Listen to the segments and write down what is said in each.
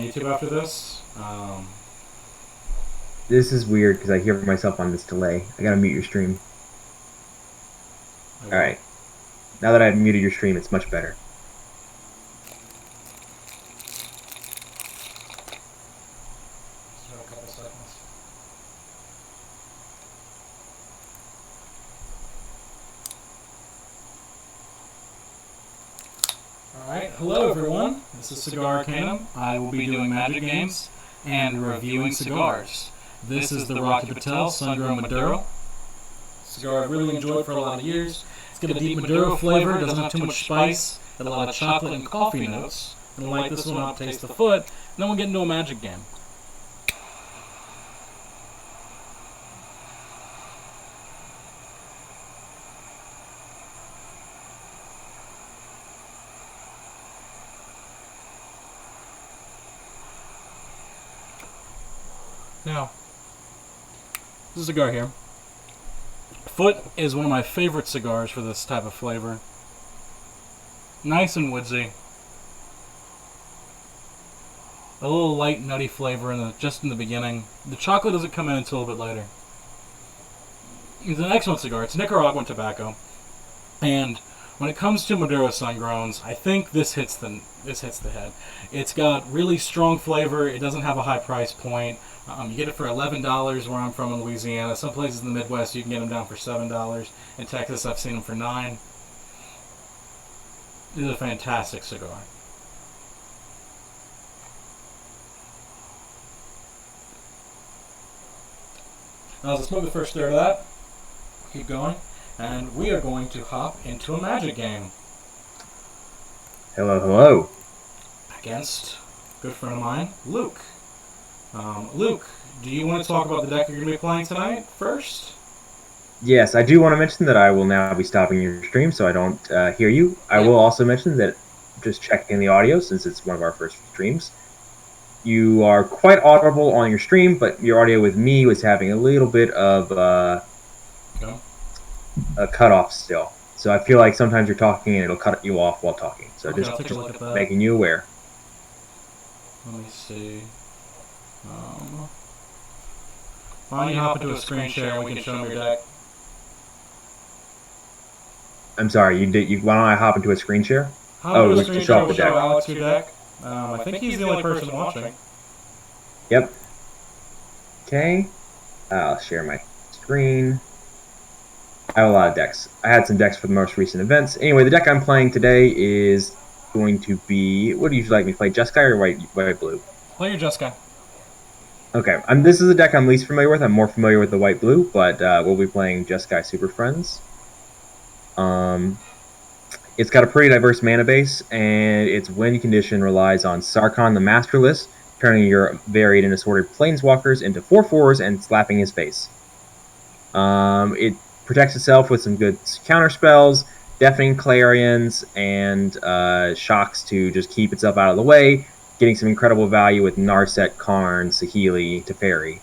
YouTube after this. This is weird because I hear myself on this delay. I gotta mute your stream. Alright. Now that I've muted your stream, it's much better. A couple seconds. Alright, hello everyone. This is CigarArcanum. I will be doing Magic games and reviewing cigars. This is the Rocky Patel Sungrown Maduro. Cigar I've really enjoyed for a lot of years. It's got a deep Maduro flavor, doesn't have too much spice, got a lot of chocolate and coffee notes. I'm going to light this one up, taste the foot, and then we'll get into a Magic game. Now, this is a cigar here. Foot is one of my favorite cigars for this type of flavor. Nice and woodsy. A little light nutty flavor just in the beginning. The chocolate doesn't come in until a bit later. It's an excellent cigar. It's Nicaraguan tobacco. And when it comes to Maduro Sungrowns, I think this hits the head. It's got really strong flavor. It doesn't have a high price point. You get it for $11 where I'm from in Louisiana. Some places in the Midwest you can get them down for $7. In Texas I've seen them for $9. This is a fantastic cigar. Now as I smoke the first third of that, keep going, and we are going to hop into a Magic game. Hello, hello. Against a good friend of mine, Luke. Luke, do you want to talk about the deck you're going to be playing tonight first? Yes, I do want to mention that I will now be stopping your stream so I don't hear you. I will also mention that, just checking the audio since it's one of our first streams, you are quite audible on your stream, but your audio with me was having a little bit of a cutoff still. So I feel like sometimes you're talking and it'll cut you off while talking. So Okay, just making you aware. Let me see. Why don't you hop into a screen share and we can show them your deck? I'm sorry, why don't I hop into a screen share? Hop into a screen share, we'll show Alex your deck. I think he's the only person watching. Yep. Okay. I'll share my screen. I have a lot of decks. I had some decks for the most recent events. Anyway, the deck I'm playing today is going to be... What do you like me to play, Jeskai or white blue? Play your Jeskai. Okay, this is a deck I'm least familiar with. I'm more familiar with the white-blue, but we'll be playing Jeskai Super Friends. It's got a pretty diverse mana base, and its win condition relies on Sarkhan the Masterless, turning your varied and assorted Planeswalkers into 4/4s and slapping his face. It protects itself with some good counter spells, Deafening Clarions, and Shocks to just keep itself out of the way, getting some incredible value with Narset, Karn, Saheeli, Teferi,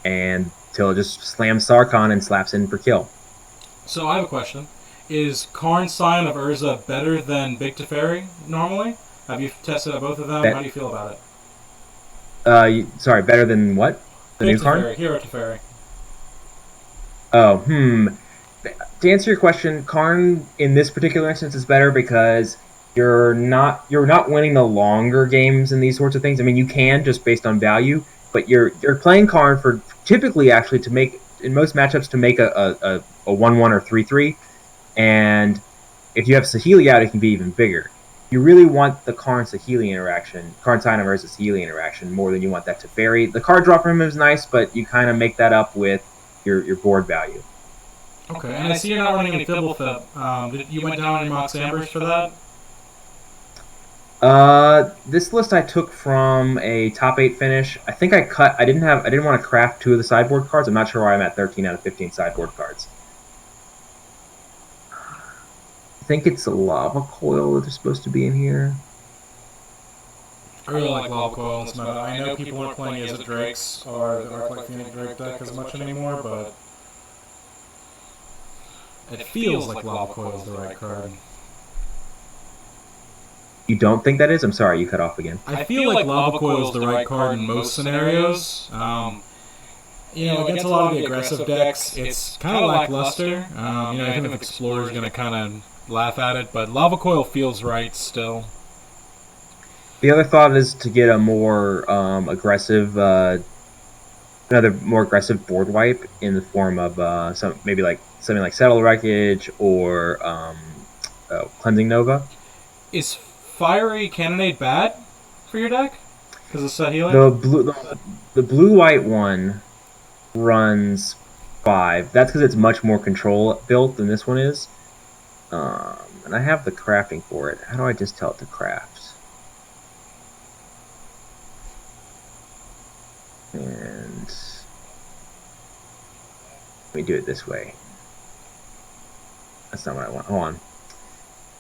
and till it just slams Sarkhan and slaps in for kill. So I have a question. Is Karn Scion of Urza better than Big Teferi normally? Have you tested out both of them? How do you feel about it? Sorry, better than what? The Big new Karn? Teferi, Hero Teferi. Oh, To answer your question, Karn in this particular instance is better because you're not winning the longer games in these sorts of things. I mean, you can just based on value, but you're playing Karn for typically actually to make in most matchups to make a 1/1 or 3/3, and if you have Saheeli out, it can be even bigger. You really want the Karn Saheeli interaction, Karn Scion versus Saheeli interaction more than you want that to vary. The card draw from him is nice, but you kind of make that up with your board value. Okay, and I see you're not running any Fibblefip. You went down in Mox Ambers for that? This list I took from a top 8 finish. I think I didn't want to craft 2 of the sideboard cards. I'm not sure why I'm at 13 out of 15 sideboard cards. I think it's a Lava Coil that is supposed to be in here. I really like Lava Coil in this meta. I know people aren't playing as Drakes or the Arclight Phoenix Drake deck as much anymore, but it feels like Lava Coil is the right card. You don't think that is? I'm sorry, you cut off again. I feel like Lava Coil is the right card in most scenarios. Against a lot of the aggressive decks, it's kind of lackluster. Even if Explorer's going to kind of laugh at it, but Lava Coil feels right still. The other thought is to get a more aggressive, another more aggressive board wipe in the form of something like Settle Wreckage or Cleansing Nova. Is Fiery Cannonade bad for your deck? Because it's set healing? The blue-white one runs 5. That's because it's much more control built than this one is. And I have the crafting for it. How do I just tell it to craft? And let me do it this way. That's not what I want. Hold on.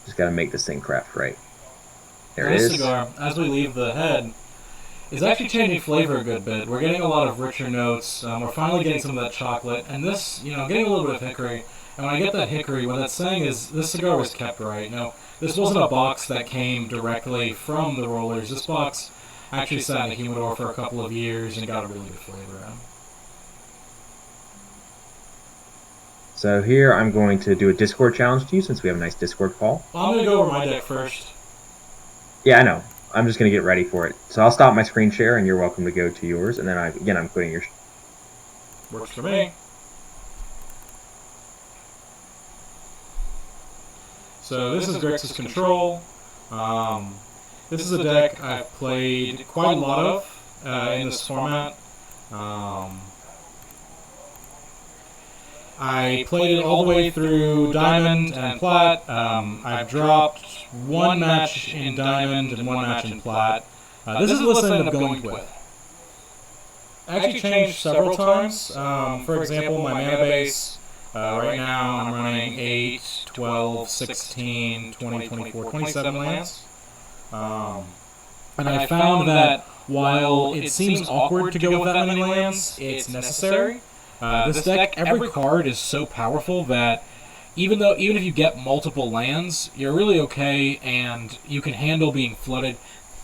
Just gotta make this thing craft right. There it is. Cigar, as we leave the head, is actually changing flavor a good bit. We're getting a lot of richer notes. We're finally getting some of that chocolate. And this, getting a little bit of hickory. And when I get that hickory, what that's saying is this cigar was kept right. This wasn't a box that came directly from the rollers. This box actually sat in a humidor for a couple of years and got a really good flavor out. So here I'm going to do a Discord challenge to you since we have a nice Discord call. Well, I'm going to go over my deck first. Yeah, I know. I'm just going to get ready for it. So I'll stop my screen share and you're welcome to go to yours. And then I'm quitting your... Works for me. So this is Grixis Control. This is a deck I've played quite a lot of in this format. I played it all the way through Diamond and Plat. I've dropped one match in Diamond and one match in Plat. This is the list I ended up going with. I actually changed several times. For example, my mana base, right now I'm running 8, 12, 16, 20, 24, 27 lands. And I found that while it seems awkward to go with that many lands, it's necessary. This deck, every card is so powerful that even if you get multiple lands, you're really okay and you can handle being flooded.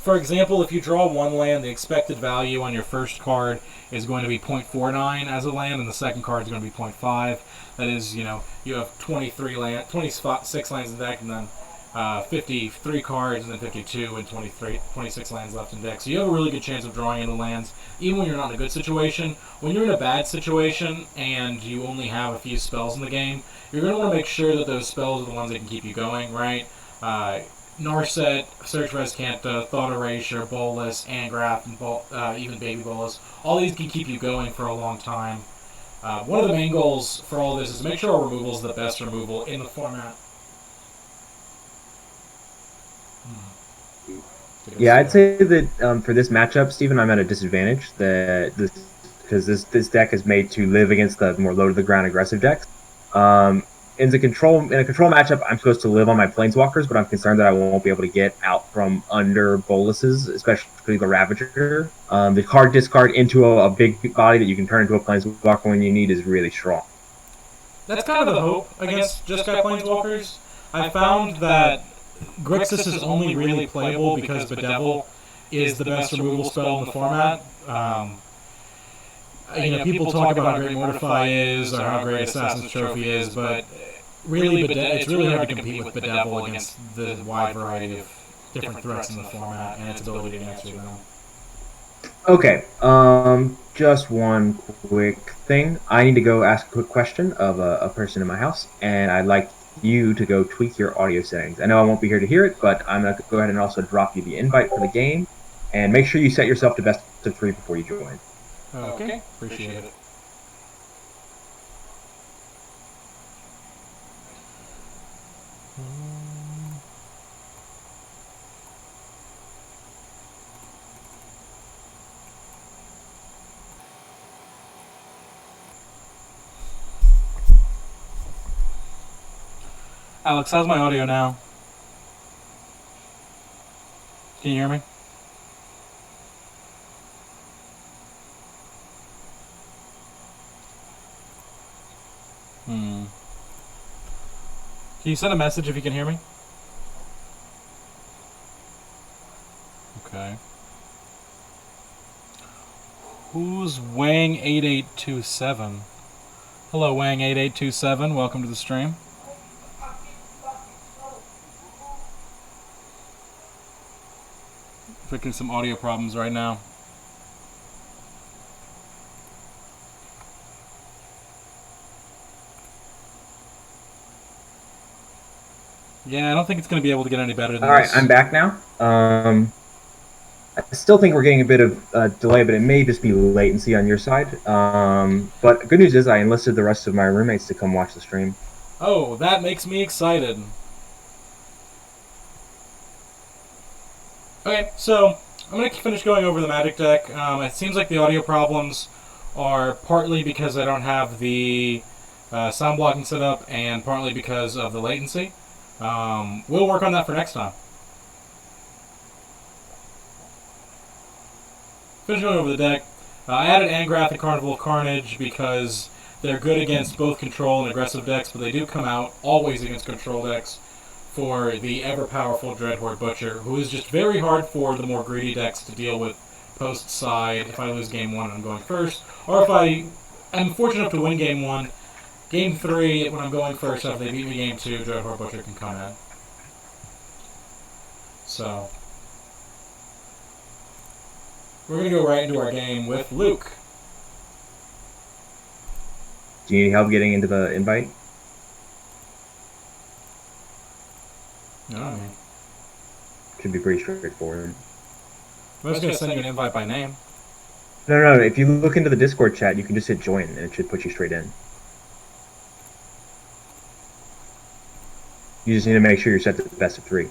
For example, if you draw one land, the expected value on your first card is going to be 0.49 as a land, and the second card is going to be 0.5. That is, you have 26 lands in the deck, and then 53 cards, and then 52 and 26 lands left in deck. So you have a really good chance of drawing into lands, even when you're not in a good situation. When you're in a bad situation and you only have a few spells in the game, you're going to want to make sure that those spells are the ones that can keep you going, right? Narset, Search for Azcanta, Thought Erasure, Bolus, Angraft, and even Baby Bolus. All these can keep you going for a long time. One of the main goals for all this is to make sure our removal is the best removal in the format. Yeah, I'd say that for this matchup, Steven, I'm at a disadvantage. Because this deck is made to live against the more low to the ground aggressive decks. In a control matchup, I'm supposed to live on my Planeswalkers, but I'm concerned that I won't be able to get out from under boluses, especially the Ravager. The card discard into a big body that you can turn into a Planeswalker when you need is really strong. That's kind of the hope against Jeskai Planeswalkers. I found that Grixis is only really playable because Bedevil is the best removal spell in the format. People talk about how great Mortify is or how great Assassin's Trophy is, but really, it's really hard to compete with Bedevil against the wide variety of different threats in the format and its ability to answer them. Okay, just one quick thing. I need to go ask a quick question of a person in my house, and I'd like you to go tweak your audio settings. I know I won't be here to hear it, but I'm going to go ahead and also drop you the invite for the game, and make sure you set yourself to best of 3 before you join. Okay, appreciate it. Alex, how's my audio now? Can you hear me? Can you send a message if you can hear me? Who's Wang8827? Hello, Wang8827. Welcome to the stream. Fixing some audio problems right now. Yeah, I don't think it's going to be able to get any better than this. Alright, I'm back now. I still think we're getting a bit of delay, but it may just be latency on your side. But good news is I enlisted the rest of my roommates to come watch the stream. Oh, that makes me excited. Okay, so I'm going to finish going over the Magic deck. It seems like the audio problems are partly because I don't have the sound blocking set up and partly because of the latency. We'll work on that for next time. Finish going over the deck. I added Angrath and Carnival of Carnage because they're good against both control and aggressive decks, but they do come out always against control decks for the ever-powerful Dreadhorde Butcher, who is just very hard for the more greedy decks to deal with post-side if I lose Game 1 and I'm going first, or if I am fortunate enough to win Game 1, Game 3, when I'm going first, if they beat me Game 2, Dreadhorde Butcher can come in. So, we're going to go right into our game with Luke. Do you need help getting into the invite? No. Should be pretty straightforward. I'm just going to send you an invite by name. No. If you look into the Discord chat, you can just hit join, and it should put you straight in. You just need to make sure you're set to the best of 3.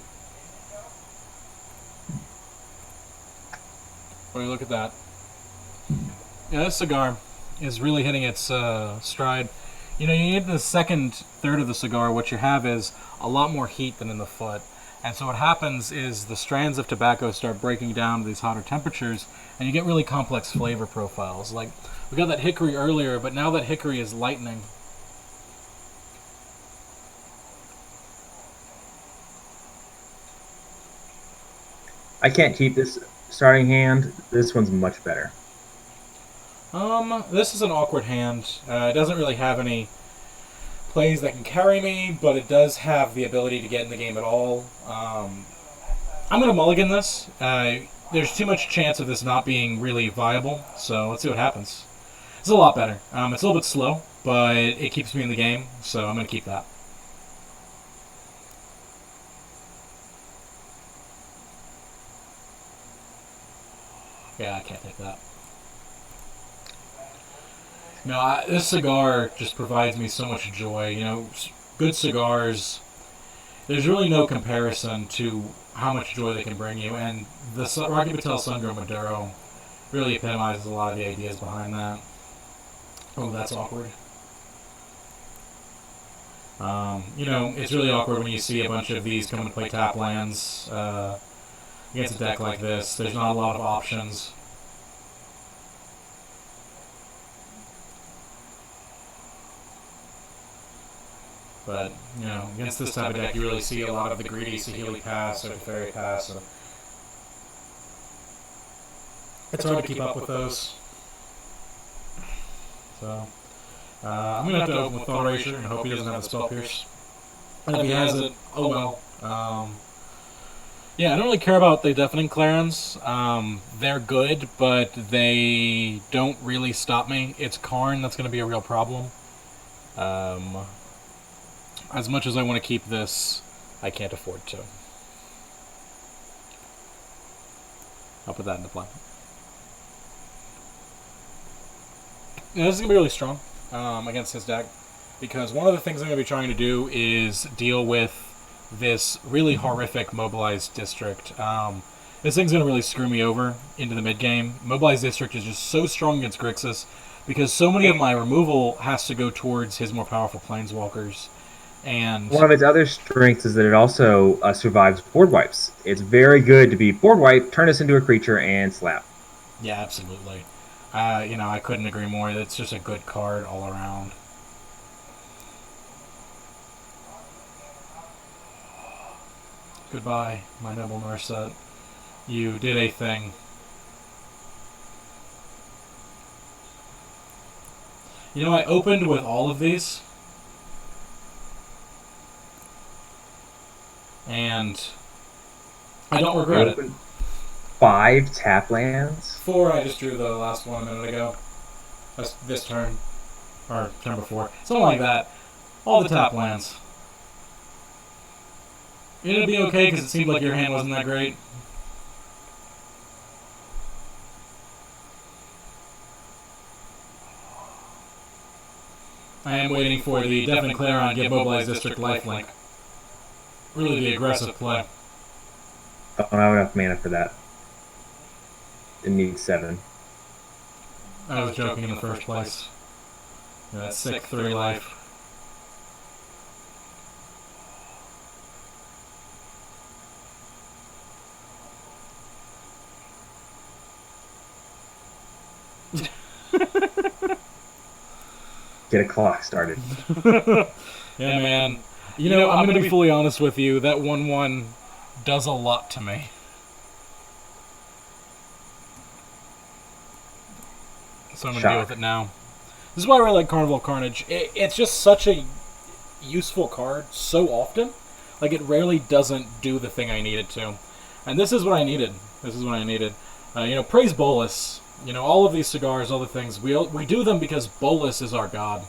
Well, look at that. Yeah, this cigar is really hitting its stride. You know, you get the second third of the cigar, what you have is a lot more heat than in the foot. And so what happens is the strands of tobacco start breaking down to these hotter temperatures, and you get really complex flavor profiles. Like, we got that hickory earlier, but now that hickory is lightening. I can't keep this starting hand. This one's much better. This is an awkward hand. It doesn't really have any plays that can carry me, but it does have the ability to get in the game at all. I'm going to mulligan this. There's too much chance of this not being really viable, so let's see what happens. It's a lot better. It's a little bit slow, but it keeps me in the game, so I'm going to keep that. Yeah, I can't take that. No, this cigar just provides me so much joy. You know, good cigars, there's really no comparison to how much joy they can bring you. And the Rocky Patel Sungrown Maduro really epitomizes a lot of the ideas behind that. Oh, that's awkward. You know, it's really awkward when you see a bunch of these come and play tap lands against a deck like this. There's not a lot of options. But, you know, against this type of deck, you really see a lot of the greedy Saheeli pass or Teferi pass. So it's hard to keep up with those. So, I'm going to have to open with Thought Erasure and hope he doesn't have the Spell Pierce. And if he has it, oh well. Yeah, I don't really care about the Deafening Clarins. They're good, but they don't really stop me. It's Karn that's going to be a real problem. As much as I want to keep this, I can't afford to. I'll put that into play. Yeah, this is going to be really strong against his deck, because one of the things I'm going to be trying to do is deal with this really horrific Mobilized District. This thing's going to really screw me over into the mid-game. Mobilized District is just so strong against Grixis, because so many of my removal has to go towards his more powerful Planeswalkers. And one of its other strengths is that it also survives board wipes. It's very good to be board wipe, turn this into a creature, and slap. Yeah, absolutely. You know, I couldn't agree more. It's just a good card all around. Goodbye, my noble Narset. You did a thing. You know, I opened with all of these, and I don't regret it. 5 tap lands? 4, I just drew the last one a minute ago. That's this turn. Or turn before. Something like that. All the tap lands. You're gonna be okay because it seemed like your hand wasn't that great. I am waiting for the Deafening Clarion give Mobilize District lifelink. Really the aggressive play. I don't have enough mana for that. It needs 7. I was joking in the first place. Yeah, that's sick 3 life. Get a clock started. Yeah, man. You know, I'm going to be fully honest with you. That 1/1 does a lot to me. So I'm going to deal with it now. This is why I really like Carnival of Carnage. It's just such a useful card so often. Like, it rarely doesn't do the thing I need it to. And this is what I needed. This is what I needed. You know, praise Bolus. You know, all of these cigars, all the things, we do them because Bolus is our god.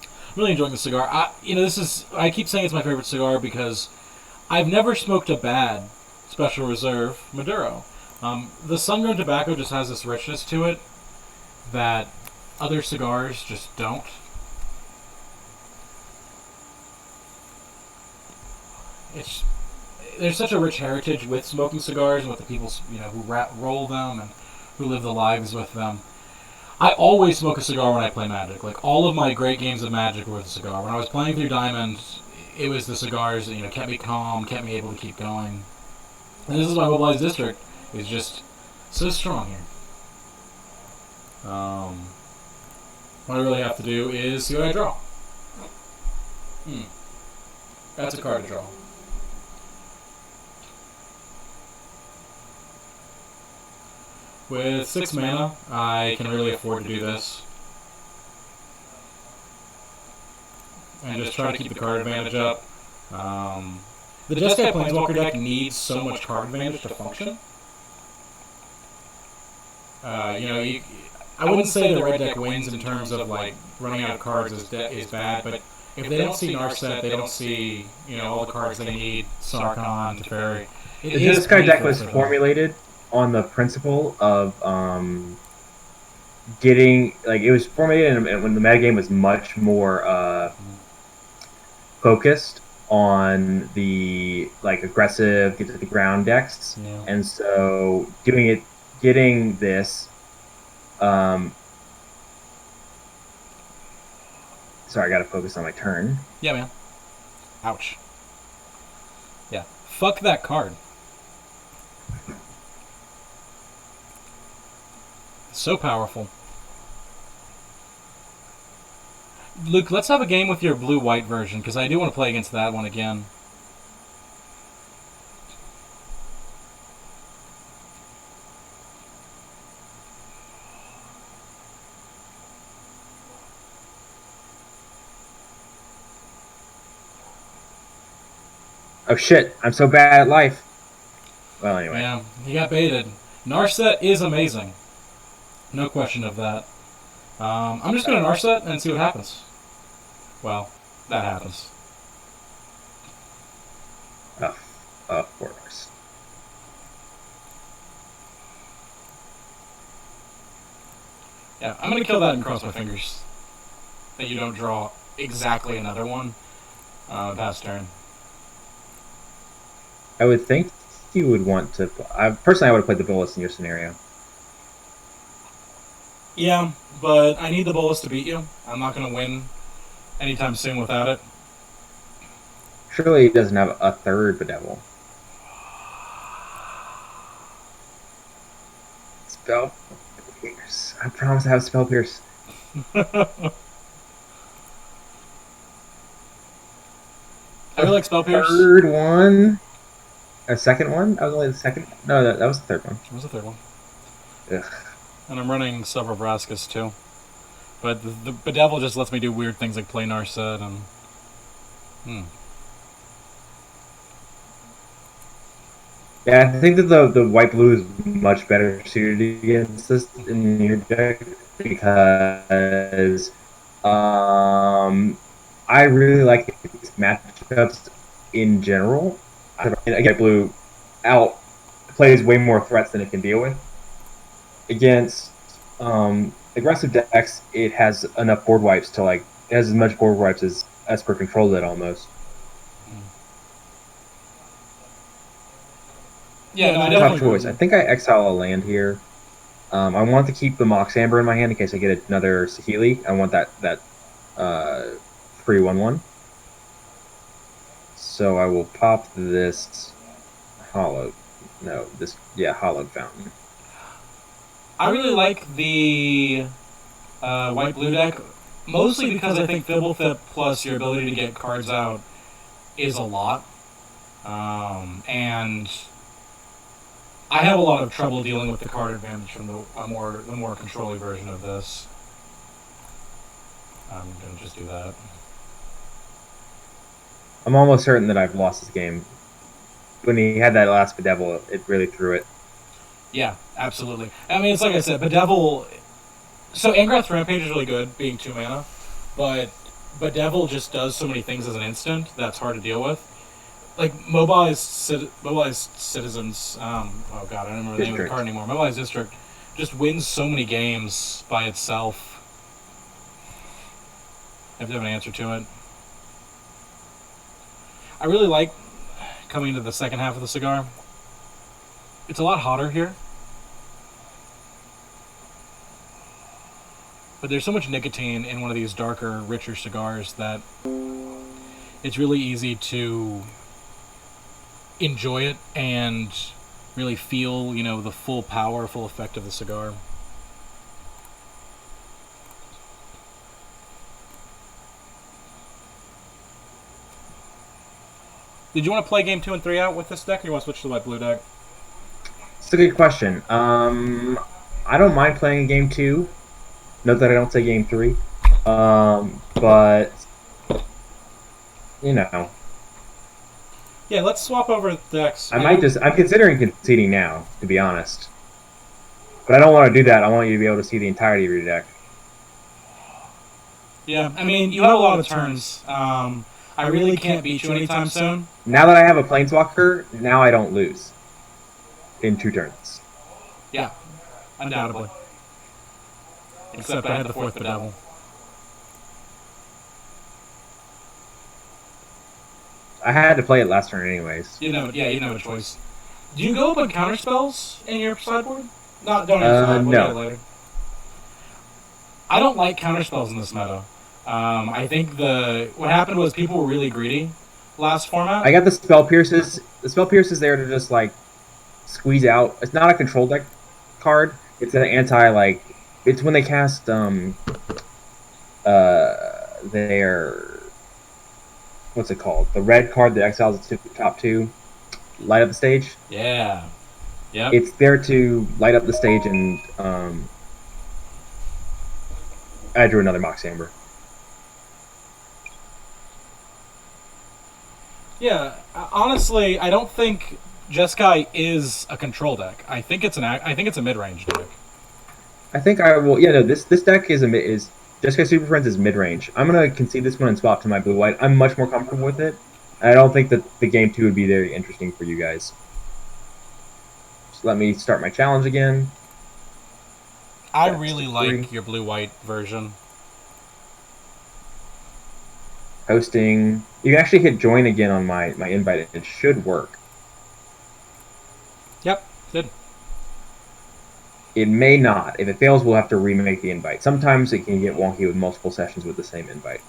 I'm really enjoying the cigar. I keep saying it's my favorite cigar because I've never smoked a bad Special Reserve Maduro. The Sungrown tobacco just has this richness to it that other cigars just don't. There's such a rich heritage with smoking cigars and with the people, you know, who roll them and who live the lives with them. I always smoke a cigar when I play Magic. Like, all of my great games of Magic were with a cigar. When I was playing through Diamond, it was the cigars that, you know, kept me calm, kept me able to keep going. And this is why Mobilize District is just so strong here. What I really have to do is see what I draw. That's a card to draw. With 6 mana, I can really afford to do this. And just try to keep the card advantage up. The Jeskai Planeswalker deck needs so much card advantage to function. You know, I wouldn't say the red deck wins in terms of, like, running out of cards is bad, but if they don't see Narset, they don't see, you know, all the cards they need, Sarkhan, Teferi. The Jeskai deck was formulated on the principle of getting, like, it was formulated when the metagame was much more focused on the, like, aggressive, get to the ground decks. Yeah. And so getting this, sorry, I gotta focus on my turn. Yeah, man. Ouch. Yeah. Fuck that card. So powerful. Luke, let's have a game with your blue-white version, because I do want to play against that one again. Oh shit, I'm so bad at life. Well, anyway. Yeah, he got baited. Narset is amazing. No question of that. I'm just going to Narset and see what happens. Well, that happens. Of course. Yeah, I'm going to kill that and cross my fingers that you don't draw exactly another one past turn. I would think you would want to... personally, I would have played the Bolus in your scenario. Yeah, but I need the Bolus to beat you. I'm not going to win anytime soon without it. Surely he doesn't have a third Bedevil. Spell Pierce. I promise I have Spell Pierce. I really like Spell Pierce. Third one? A second one? That was only the second? No, that was the third one. What was the third one? Ugh. And I'm running several Vraskas too. But the Bedevil just lets me do weird things like play Narset and... Yeah, I think that the white blue is much better suited against this in your deck because I really like these matchups in general. White blue out plays way more threats than it can deal with. Against aggressive decks, it has enough board wipes to it has as much board wipes as Esper controls it almost. Yeah, no, I Tough definitely choice. I think I exile a land here. I want to keep the Mox Amber in my hand in case I get another Saheeli. I want that free 1/1. So I will pop this hollow. No, hollowed fountain. I really like the white-blue deck, mostly because I think Fibblethip plus your ability to get cards out is a lot. And I have a lot of trouble dealing with the card advantage from the more controlling version of this. I'm going to just do that. I'm almost certain that I've lost this game. When he had that last Bedevil, it really threw it. Yeah, absolutely. I mean, it's like I said, Bedevil... So Angrath's Rampage is really good, being 2 mana, but Bedevil just does so many things as an instant that's hard to deal with. Like, Mobilized Citizens... oh god, I don't remember the name of the card anymore. Mobilized District just wins so many games by itself. I have to have an answer to it. I really like coming to the second half of the cigar. It's a lot hotter here. But there's so much nicotine in one of these darker, richer cigars that it's really easy to enjoy it and really feel, the full power, full effect of the cigar. Did you want to play game 2 and 3 out with this deck, or you want to switch to the white-blue deck? It's a good question. I don't mind playing a game 2. Note that I don't say game 3. But Yeah, let's swap over decks. I'm considering conceding now, to be honest. But I don't want to do that. I want you to be able to see the entirety of your deck. Yeah, I mean, you have a lot of turns. I really can't beat you anytime soon. Now that I have a Planeswalker, now I don't lose. In 2 turns. Yeah, undoubtedly. Except I had the 4th Bedevil. I had to play it last turn anyways. You know a choice. Do you go up on counterspells in your sideboard? Don't answer that. We'll get it later. I don't like counterspells in this meta. I think what happened was people were really greedy last format. I got the Spell Pierces. The Spell Pierce is there to just squeeze out. It's not a control deck card. It's an anti it's when they cast their what's it called? The red card that exiles the top 2. Light up the stage. Yeah. Yep. It's there to light up the stage and I drew another Mox Amber. Yeah, honestly, I don't think Jeskai is a control deck. I think it's a mid-range deck. I think I will. Yeah, no. This deck is Jeskai Super Friends is mid-range. I'm gonna concede this one and swap to my blue-white. I'm much more comfortable with it. I don't think that the game 2 would be very interesting for you guys. So let me start my challenge again. I really like your blue-white version. Hosting. You can actually hit join again on my invite. It should work. Yep, good. It may not. If it fails, we'll have to remake the invite. Sometimes it can get wonky with multiple sessions with the same invite.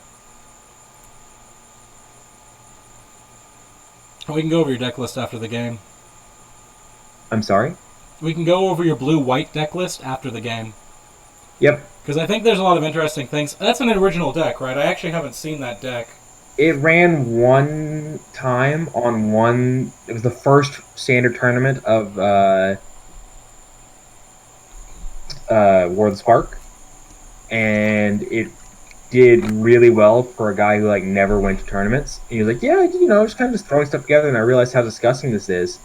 We can go over your deck list after the game. I'm sorry? We can go over your blue-white deck list after the game. Yep. Because I think there's a lot of interesting things. That's an original deck, right? I actually haven't seen that deck. It ran one time on one... It was the first standard tournament of War of the Spark. and it did really well for a guy who like never went to tournaments. And he was like, yeah, just kind of just throwing stuff together, and I realized how disgusting this is.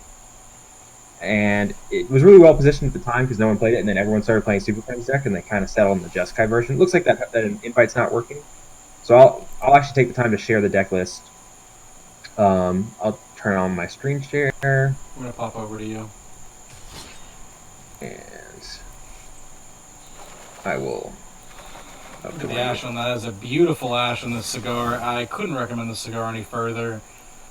And it was really well positioned at the time because no one played it, and then everyone started playing Super Friends deck, and they kind of settled on the Jeskai version. It looks like that invite's not working, so I'll actually take the time to share the deck list. I'll turn on my screen share. I'm gonna pop over to you. And I will. Look at the ash on that. That is a beautiful ash on this cigar. I couldn't recommend this cigar any further.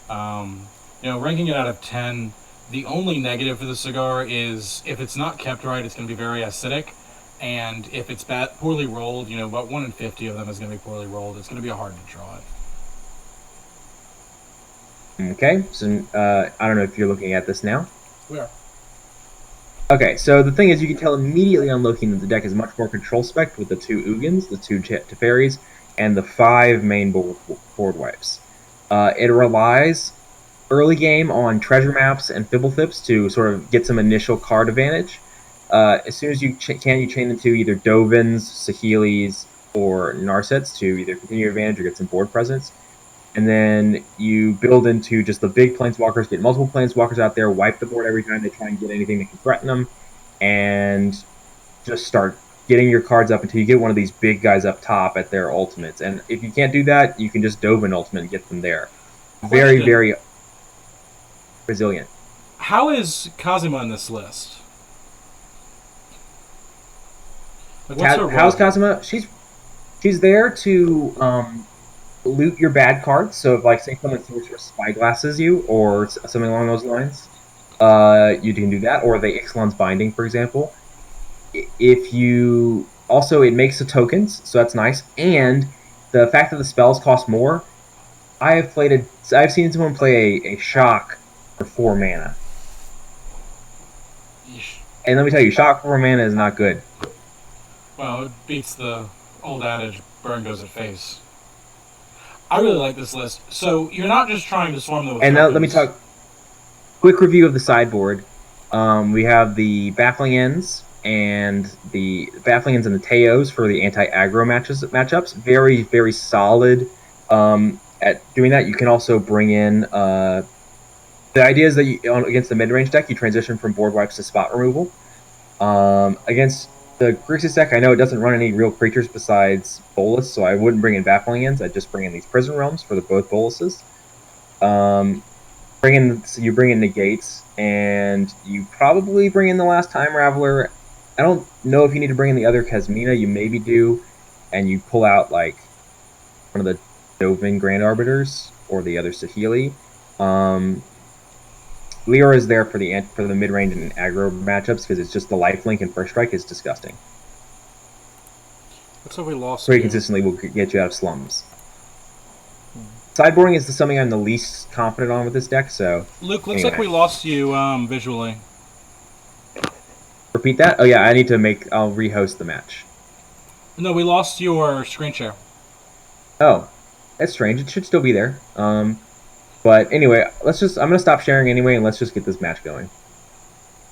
Ranking it out of 10, the only negative for the cigar is if it's not kept right, it's going to be very acidic. And if it's poorly rolled, about 1 in 50 of them is going to be poorly rolled. It's going to be hard to draw it. Okay, so I don't know if you're looking at this now. We are. Okay, so the thing is, you can tell immediately on looking that the deck is much more control spec with the 2 Ugins, the 2 Teferis, and the 5 main board wipes. It relies early game on treasure maps and Fibblethrips to sort of get some initial card advantage. As soon as you you chain into either Dovins, Saheelis, or Narsets to either continue your advantage or get some board presence. And then you build into just the big Planeswalkers, get multiple Planeswalkers out there, wipe the board every time they try and get anything that can threaten them, and just start getting your cards up until you get one of these big guys up top at their ultimates. And if you can't do that, you can just Dovin ultimate and get them there. Very, very resilient. How is Kazuma in this list? How's Kazuma? She's there to loot your bad cards. So if, like, say someone spyglasses you or something along those lines, you can do that. Or the Ixalan's Binding, for example. If you also, it makes the tokens, so that's nice. And the fact that the spells cost more, I've seen someone play a shock for 4 mana. Yeesh. And let me tell you, shock for 4 mana is not good. Well, it beats the old adage, burn goes at face. I really like this list. So you're not just trying to swarm them with And tokens. now let me talk. Quick review of the sideboard. We have the Baffling Ends and the Teos for the anti-aggro matchups. Very, very solid at doing that. You can also bring in the idea is that against the mid-range deck, you transition from board wipes to spot removal. Against the Grixis deck, I know it doesn't run any real creatures besides Bolus, so I wouldn't bring in Baffling Ends. I'd just bring in these Prison Realms for both Boluses. You bring in Negates, and you probably bring in the Last Time Raveler. I don't know if you need to bring in the other Kasmina. You maybe do, and you pull out like one of the Dovin Grand Arbiters or the other Saheeli. Leora is there for the mid-range and aggro matchups because it's just the lifelink and first strike is disgusting. Looks like we lost. Pretty consistently will get you out of slums. Sideboarding is something I'm the least confident on with this deck. So Luke, looks like we lost you visually. Repeat that. Oh yeah, I'll rehost the match. No, we lost your screen share. Oh, that's strange. It should still be there. But anyway, I'm gonna stop sharing anyway, and let's just get this match going.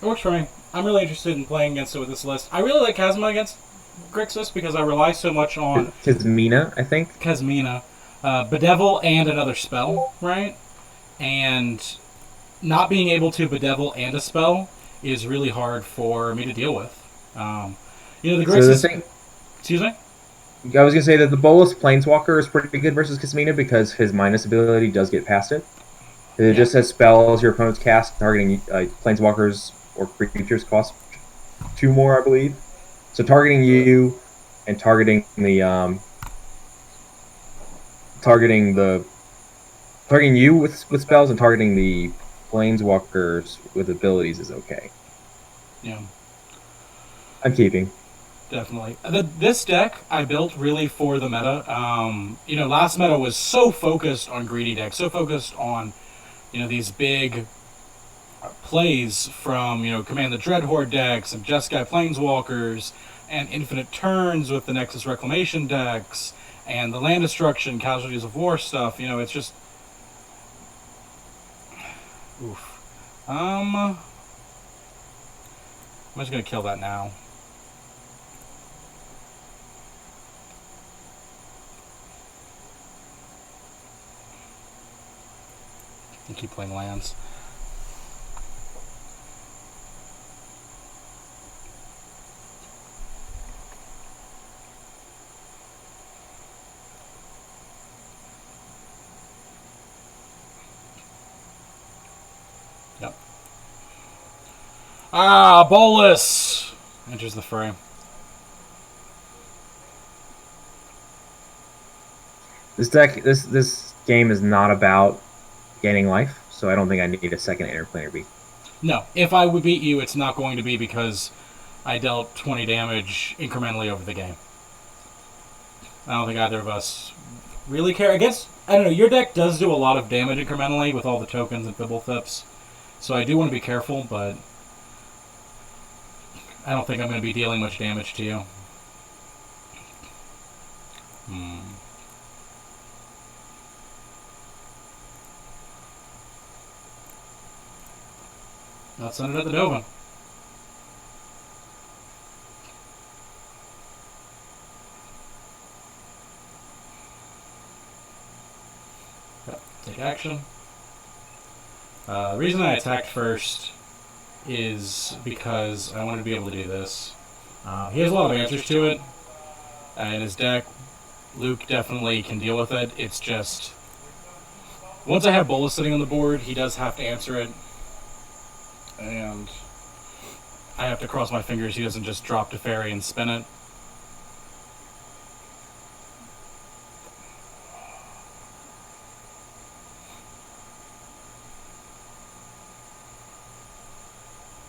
It works for me. I'm really interested in playing against it with this list. I really like Kazuma against Grixis because I rely so much on Kasmina, I think. Kasmina, Bedevil and another spell, right? And not being able to Bedevil and a spell is really hard for me to deal with. The Grixis. Excuse me. I was going to say that the Bolus Planeswalker is pretty good versus Kasmina because his minus ability does get past it. It just says spells your opponents cast targeting Planeswalkers or creatures cost 2 more, I believe. So targeting you and targeting you with spells and targeting the Planeswalkers with abilities is okay. Yeah. I'm keeping. Definitely. This deck I built really for the meta. Last meta was so focused on greedy decks, so focused on, these big plays from, Command the Dreadhorde decks and Jeskai Planeswalkers and Infinite Turns with the Nexus Reclamation decks and the Land Destruction, Casualties of War stuff. It's just... Oof. I'm just going to kill that now. keep playing lands. Yep. Ah, Bolus enters the fray. This game is not about gaining life, so I don't think I need a second interplanar beat. No, if I would beat you, it's not going to be because I dealt 20 damage incrementally over the game. I don't think either of us really care. I guess, I don't know, your deck does do a lot of damage incrementally with all the tokens and Fibblethrips, so I do want to be careful, but I don't think I'm going to be dealing much damage to you. Not send it at the Dovin. Take action. The reason I attacked first is because I wanted to be able to do this. He has a lot of answers to it in his deck. Luke definitely can deal with it. It's just, once I have Bolus sitting on the board, he does have to answer it. And I have to cross my fingers he doesn't just drop Teferi and spin it.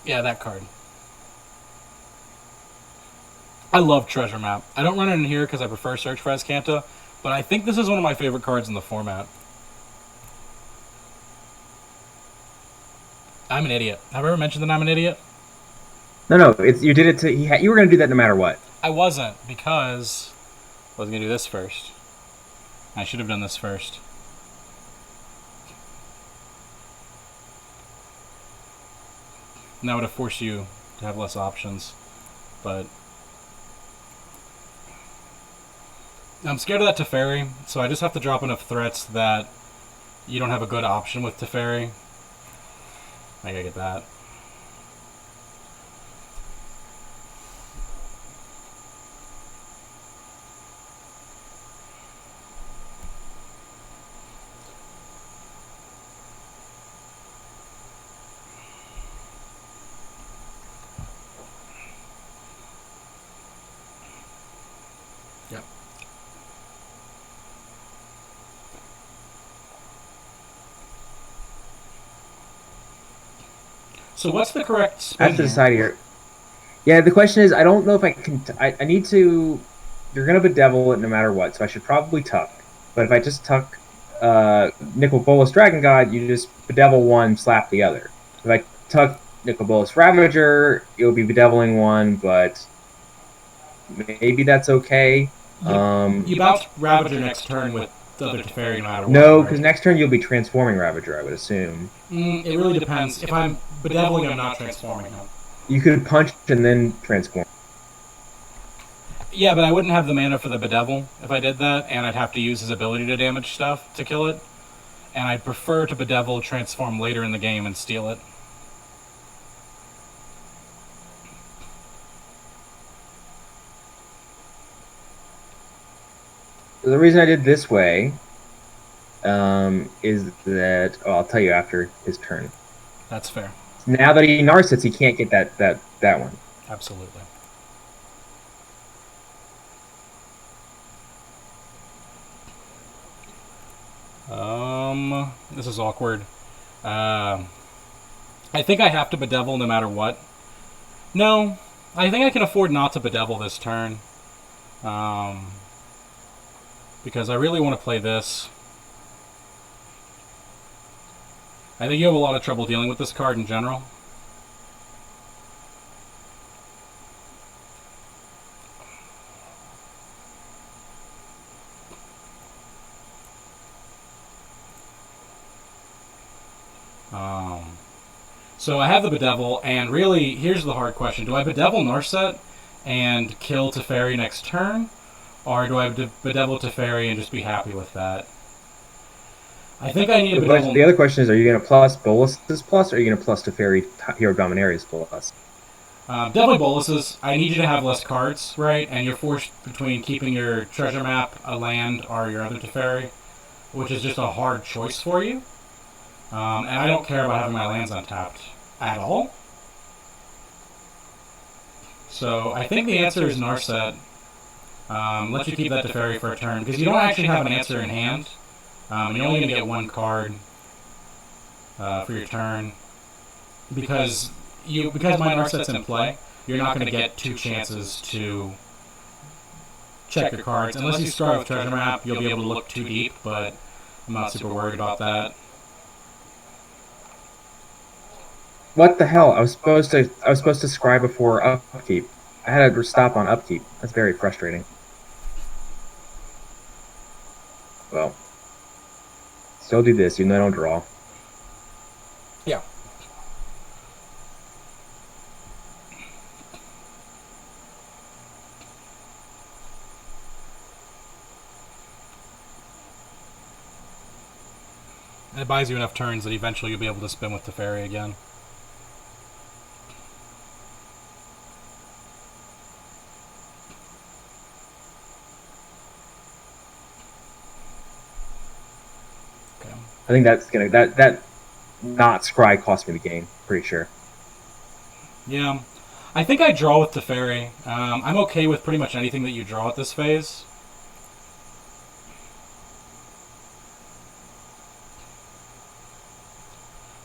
Yeah, that card. I love Treasure Map. I don't run it in here because I prefer Search for Azcanta, but I think this is one of my favorite cards in the format. I'm an idiot. Have I ever mentioned that I'm an idiot? No. You did it to. You were going to do that no matter what. I wasn't, because I was going to do this first. I should have done this first. And that would have forced you to have less options. But I'm scared of that Teferi, so I just have to drop enough threats that you don't have a good option with Teferi. I gotta get that. Yep. So what's the correct spin I have to decide here. Yeah, the question is, I don't know if I can. I need to. You're gonna bedevil it no matter what, so I should probably tuck. But if I just tuck Nicol Bolas Dragon God, you just bedevil one, slap the other. If I tuck Nicol Bolas Ravager, you'll be bedeviling one, but maybe that's okay. You bounce Ravager next turn with the other Teferi no matter what. No, because next turn you'll be transforming Ravager, I would assume. It really depends. If I'm bedeviling, I'm not transforming him. You could punch and then transform. Yeah, but I wouldn't have the mana for the bedevil if I did that, and I'd have to use his ability to damage stuff to kill it. And I'd prefer to bedevil, transform later in the game, and steal it. The reason I did this way is that I'll tell you after his turn. That's fair. Now that he Narsets, he can't get that one. Absolutely. This is awkward. I think I have to bedevil no matter what. No, I think I can afford not to bedevil this turn. Because I really want to play this. I think you have a lot of trouble dealing with this card in general. So I have the Bedevil, and really, here's the hard question. Do I Bedevil Narset and kill Teferi next turn? Or do I Bedevil Teferi and just be happy with that? I think I need a bit of The other question is, are you going to plus Bolus's plus, or are you going to plus Teferi Hero Dominaria's plus? Definitely boluses. I need you to have less cards, right? And you're forced between keeping your treasure map, a land, or your other Teferi, which is just a hard choice for you. And I don't care about having my lands untapped at all. So I think the answer is Narset. Let you keep that Teferi for a turn, because you don't actually have an answer in hand. And you're only going to get one card for your turn. Because my Narset's in play, you're not going to get 2 chances to check your cards. Unless you start with Treasure Map, you'll be able to look too deep, but I'm not super worried about that. What the hell? I was supposed to scry before upkeep. I had to stop on upkeep. That's very frustrating. Well, still do this, even though I don't draw. Yeah. It buys you enough turns that eventually you'll be able to spin with Teferi again. Okay. I think that's gonna that not scry cost me the game. Pretty sure. Yeah. I think I draw with Teferi. I'm okay with pretty much anything that you draw at this phase.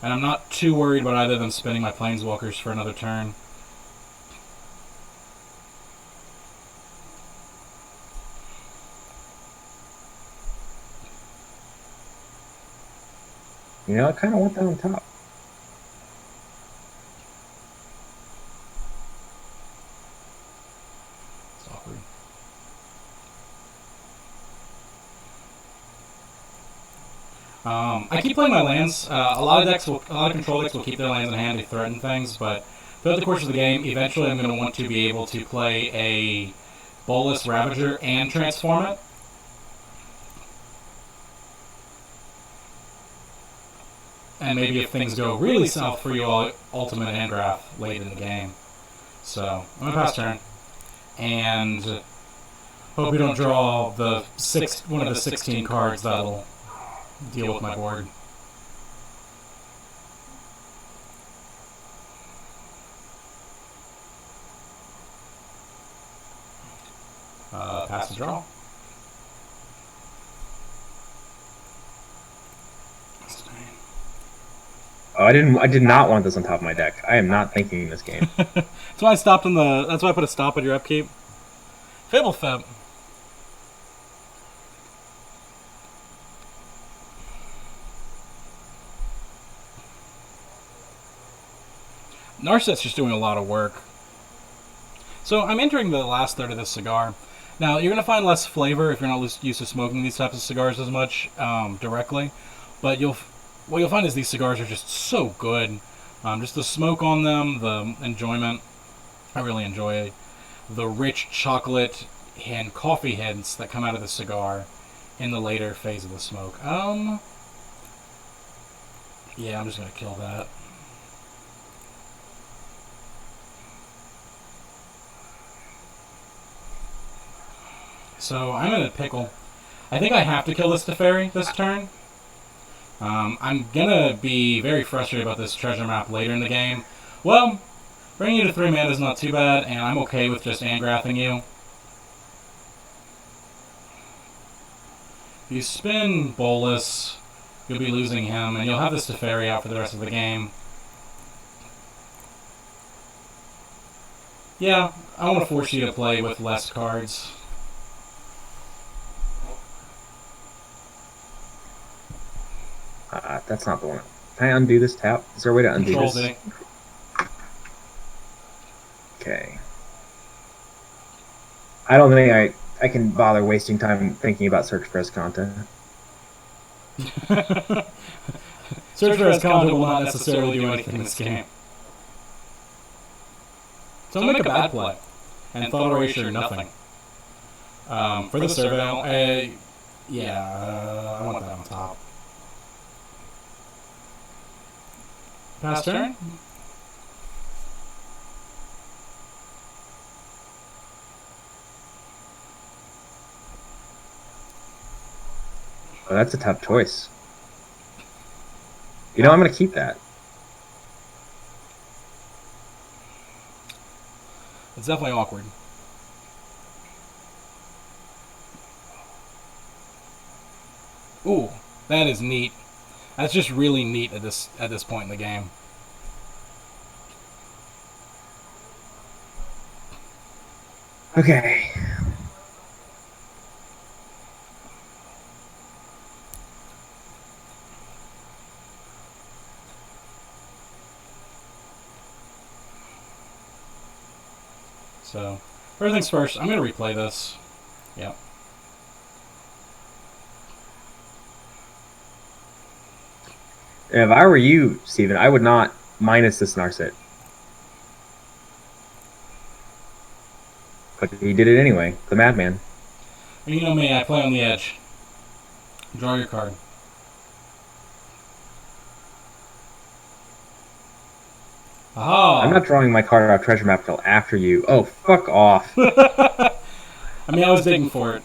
And I'm not too worried about either than spinning my Planeswalkers for another turn. You know, I kind of want that on top. It's awkward. I keep playing my lands. A lot of control decks will keep their lands in hand to threaten things, but throughout the course of the game, eventually I'm going to want to be able to play a Bolus Ravager and transform it. And maybe if things go really south for you, I'll Ultimate Angrath late in the game. So, I'm going to pass turn. And hope we don't draw one of the 16 cards that'll deal with my board. Pass the draw. Oh, I did not want this on top of my deck. I am not thinking in this game. That's why I stopped that's why I put a stop at your upkeep. Fable. Narset's just doing a lot of work. So I'm entering the last third of this cigar. Now, you're going to find less flavor if you're not used to smoking these types of cigars as much directly. But what you'll find is these cigars are just so good. Just the smoke on them, the enjoyment. I really enjoy the rich chocolate and coffee hints that come out of the cigar in the later phase of the smoke. Yeah, I'm just going to kill that. So I'm in a pickle. I think I have to kill this Teferi this turn. I'm gonna be very frustrated about this treasure map later in the game. Well, bringing you to 3 mana is not too bad, and I'm okay with just Angrathing you. If you spin Bolus, you'll be losing him, and you'll have this Teferi out for the rest of the game. Yeah, I want to force you to play with less cards. That's not the one. Can I undo this tap? Is there a way to undo Control this? D. Okay. I don't think I can bother wasting time thinking about search for content. Search for content will not necessarily do anything in this game. So make a bad play. And thought erasure, nothing. For the Surveil, I want that on top. Pass turn. Oh, that's a tough choice. You know, I'm going to keep that. It's definitely awkward. Ooh, that is neat. That's just really neat at this point in the game. Okay. So, first things first, I'm going to replay this. Yep. If I were you, Steven, I would not minus this Narset. But he did it anyway. The madman. And you know me, I play on the edge. Draw your card. Aha! I'm not drawing my card out of treasure map till after you. Oh, fuck off. I mean, I was digging for it.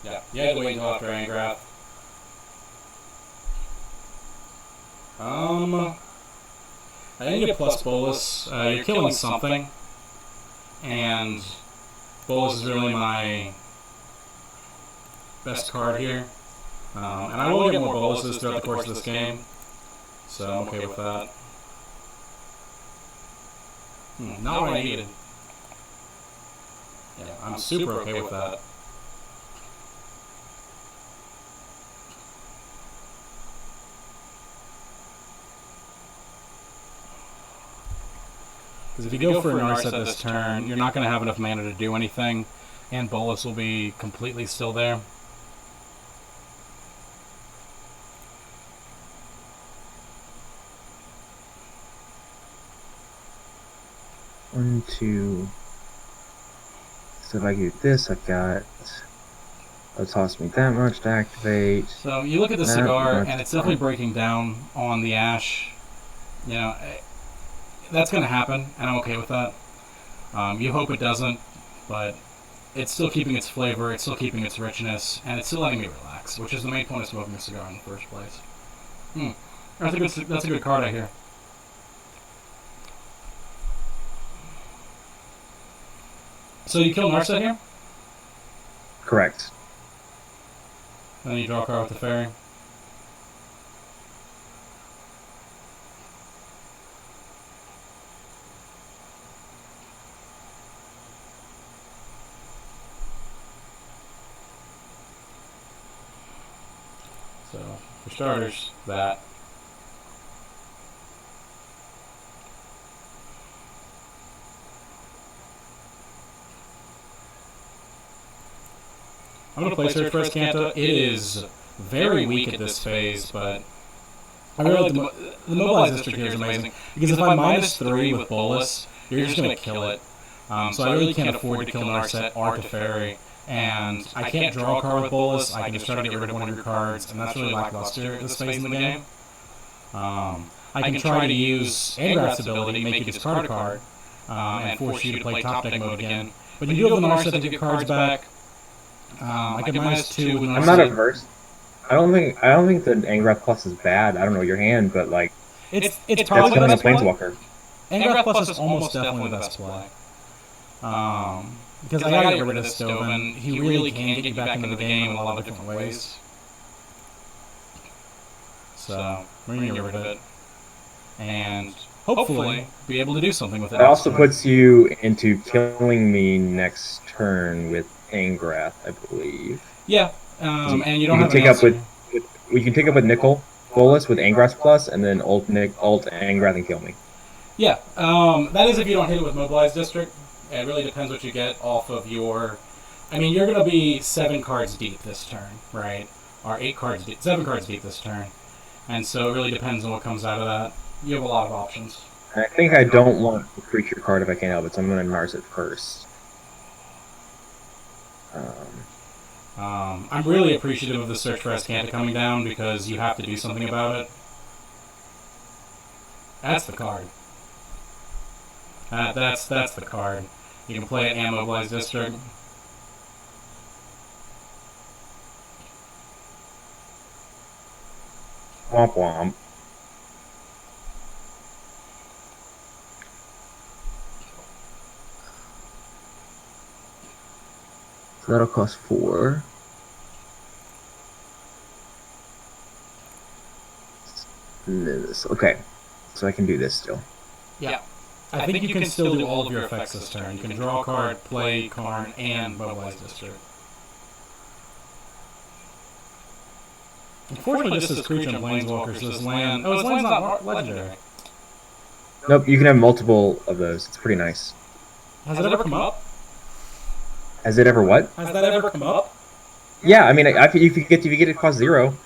Yeah, you had to wait until after Angrath. I didn't get plus Bolus. You're killing something. And Bolus is really my best card here. And I will get more Boluses throughout the course of this game. So I'm okay with that. Not what I needed. Yeah, I'm super okay with that. Because if you go for a Narset this turn, you're not going to have enough mana to do anything, and Bolus will be completely still there. One, two. So if I do this, I've got... It'll toss me that much to activate. So you look at the Cigar, and it's definitely breaking down on the Ash. You know, that's going to happen, and I'm okay with that. You hope it doesn't, but it's still keeping its flavor, it's still keeping its richness, and it's still letting me relax, which is the main point of smoking a cigar in the first place. That's a good card, I hear. So you kill Narset here? Correct. And then you draw a card with the fairy. So, for starters, that. I'm going to play Search for Escanta. It is very weak at this phase, but I really like the Mobilize District here is amazing. Because if I -3 with Bolus, you're just going to kill it. So I really can't afford to kill Narset or Teferi. And I can't draw a card with Bolus, I can just try to get rid of one of your cards, and that's really lackluster at this phase in the game. I can try to use Angrath's ability, make you discard a card, and force you to play top deck mode again. But you do have the Narset to get cards back. I can -2 with Narset. I'm not averse. I don't think the Angrath Plus is bad. I don't know your hand, but like it's that's probably the killing a best play. Planeswalker. Angrath Plus is almost definitely the best play. Because I gotta get rid of this Stoven. He really can get you back into the game in a lot of different ways. So, we're gonna get rid of it. And hopefully be able to do something with it. It also puts you into killing me next turn with Angrath, I believe. Yeah, and you don't have take an up with we can take up with Nickel Bolus with Angrath Plus, and then ult Angrath and kill me. Yeah, that is if you don't hit it with Mobilize District. It really depends what you get off of your... I mean, you're going to be 7 cards deep this turn, right? Or 8 cards deep, 7 cards deep this turn. And so it really depends on what comes out of that. You have a lot of options. I think I don't want a creature card if I can't help it, so I'm going to Nars it first. I'm really appreciative of the Search for Escanta coming down because you have to do something about it. That's the card. That's the card. You can play it and mobilize District. Womp womp. So that'll cost 4. And then this. Okay. So I can do this still. Yeah. I think you can still do all of your effects this turn. You can draw a card, play Karn, and mobilize District. Unfortunately, this is creature and planeswalkers. This land. Oh, his land's not legendary. Nope, you can have multiple of those. It's pretty nice. Has it ever come up? Has it ever what? Has that ever come up? Yeah, I mean, if you get it to cost 0.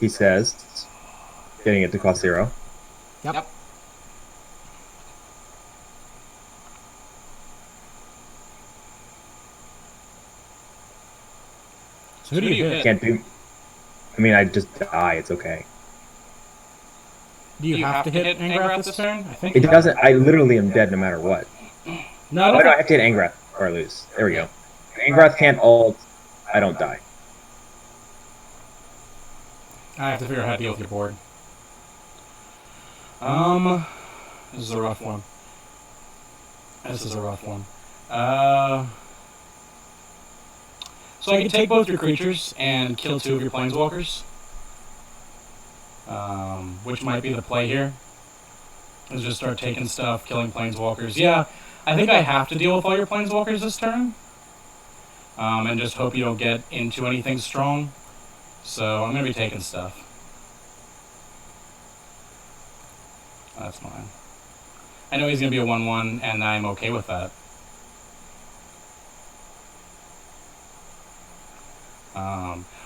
He says, getting it to cost 0. Yep. So who do you hit? Can't do. I mean, I just die. It's okay. Do you have to hit Angrath this turn? I think it doesn't. I literally am dead no matter what. No, I have to hit Angrath or I lose. There we go. Angrath can't ult. I don't die. I have to figure out how to deal with your board. This is a rough one. So I can take both your creatures and kill 2 of your planeswalkers. Which might be the play here. Is just start taking stuff, killing planeswalkers. Yeah, I think I have to deal with all your planeswalkers this turn. And just hope you don't get into anything strong. So I'm going to be taking stuff. That's fine. I know he's going to be a 1/1, and I'm okay with that.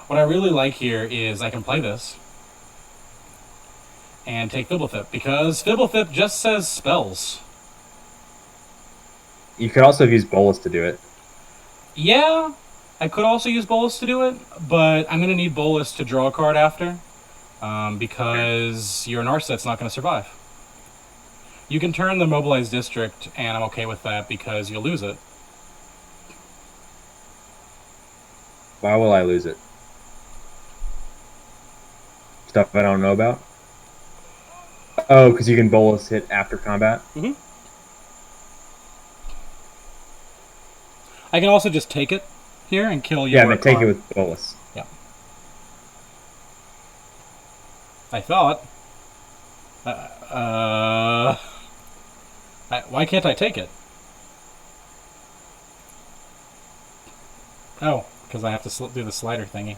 What I really like here is I can play this and take Fibblethip, because Fibblethip just says spells. You could also have used Bolus to do it. Yeah, I could also use Bolus to do it, but I'm going to need Bolus to draw a card after, because your Narset's not going to survive. You can turn the Mobilized District, and I'm okay with that because you'll lose it. Why will I lose it? Stuff I don't know about? Oh, because you can Bolus hit after combat? Mm-hmm. I can also just take it here and kill you. Yeah, but take it with Bolus. Yeah. I thought. Why can't I take it? Oh, because I have to do the slider thingy.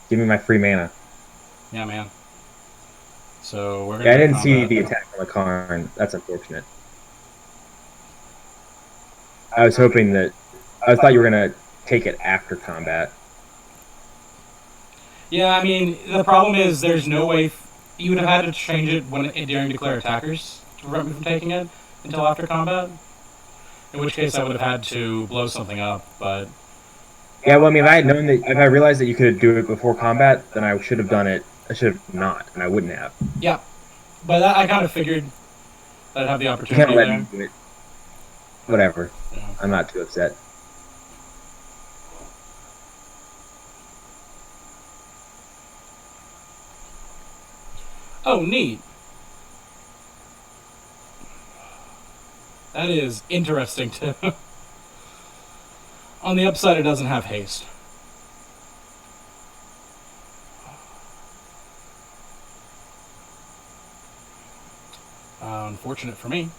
Give me my free mana. Yeah, man. So we're gonna. Yeah, I didn't see the attack on the Karn. That's unfortunate. I was hoping that. I thought you were gonna take it after combat. Yeah, I mean the problem is there's no way you would have had to change it during declare attackers to prevent me from taking it until after combat. In which case I would have had to blow something up, but. Yeah, well, I mean, if I had known that, if I realized that you could do it before combat, then I should have done it. I should have not, and I wouldn't have. Yeah, but I kind of figured that I'd have the opportunity You can't let there. me do it. Whatever. Yeah. I'm not too upset. Oh, neat. That is interesting, too. On the upside, it doesn't have haste. Unfortunate for me.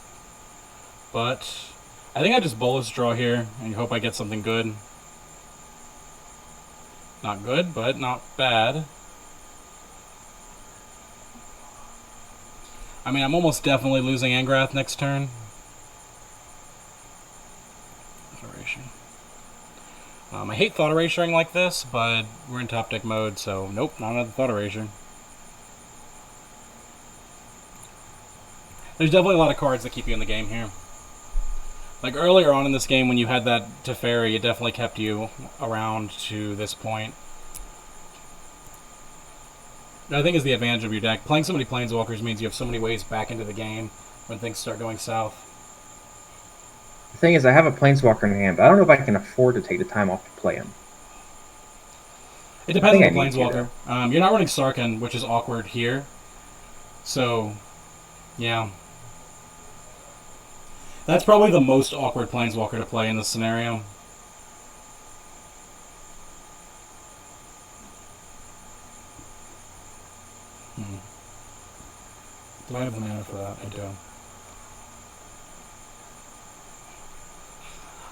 But I think I just bolus draw here and hope I get something good. Not good, but not bad. I mean, I'm almost definitely losing Angrath next turn. I hate Thought Erasuring like this, but we're in top deck mode, so nope, not another Thought Erasure. There's definitely a lot of cards that keep you in the game here. Like earlier on in this game when you had that Teferi, it definitely kept you around to this point. I think is the advantage of your deck. Playing so many Planeswalkers means you have so many ways back into the game when things start going south. The thing is, I have a Planeswalker in hand, but I don't know if I can afford to take the time off to play him. It depends on the Planeswalker. You're not running Sarkhan, which is awkward here. So, yeah. That's probably the most awkward Planeswalker to play in this scenario. Do I have the mana for that? I do.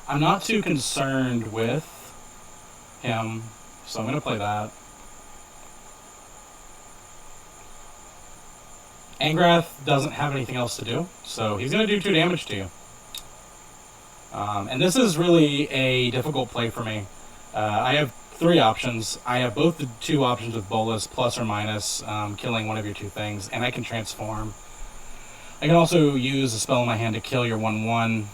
I'm not too concerned with him, so I'm going to play that. Angrath doesn't have anything else to do, so he's going to do 2 damage to you. And this is really a difficult play for me. I have 3 options. I have both the 2 options with Bolus, plus or minus, killing one of your 2 things, and I can transform. I can also use a spell in my hand to kill your 1/1.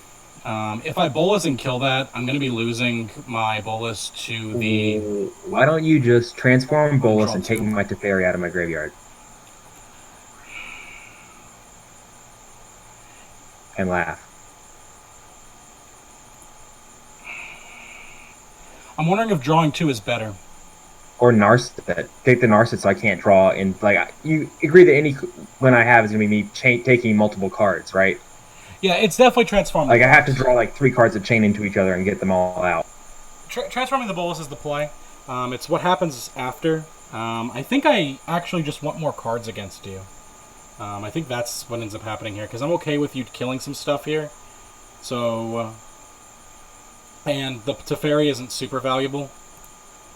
If I Bolus and kill that, I'm going to be losing my Bolus to the... Why don't you just transform Bolus and take my Teferi out of my graveyard? And laugh. I'm wondering if drawing 2 is better. Or Narset. Take the Narset so I can't draw. And like you agree that any when I have is going to be me taking multiple cards, right? Yeah, it's definitely transforming. Like I have to draw like 3 cards that chain into each other and get them all out. Transforming the Bolus is the play. It's what happens after. I think I actually just want more cards against you. I think that's what ends up happening here, because I'm okay with you killing some stuff here. So, and the Teferi isn't super valuable.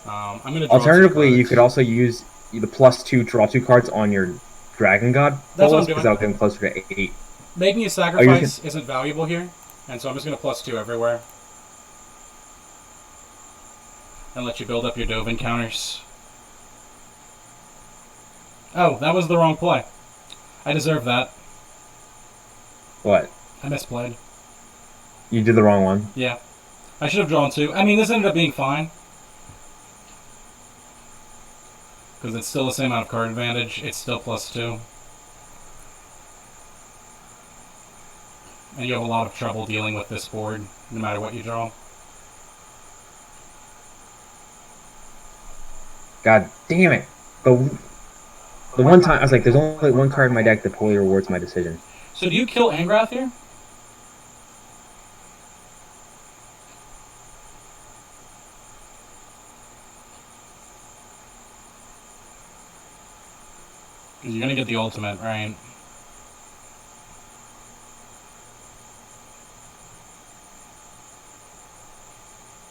I'm going to draw Alternatively, you could also use the +2 draw 2 cards on your Dragon God Bolus, because that'll get them closer to 8. Making a sacrifice isn't valuable here, and so I'm just going to +2 everywhere. And let you build up your Dove encounters. Oh, that was the wrong play. I deserve that. What? I misplayed. You did the wrong one. Yeah. I should have drawn 2. I mean, this ended up being fine. Because it's still the same amount of card advantage. It's still +2. And you have a lot of trouble dealing with this board, no matter what you draw. God damn it. The one time, I was like, there's only 1 card in my deck that fully rewards my decision. So do you kill Angrath here? Because you're going to get the ultimate, right?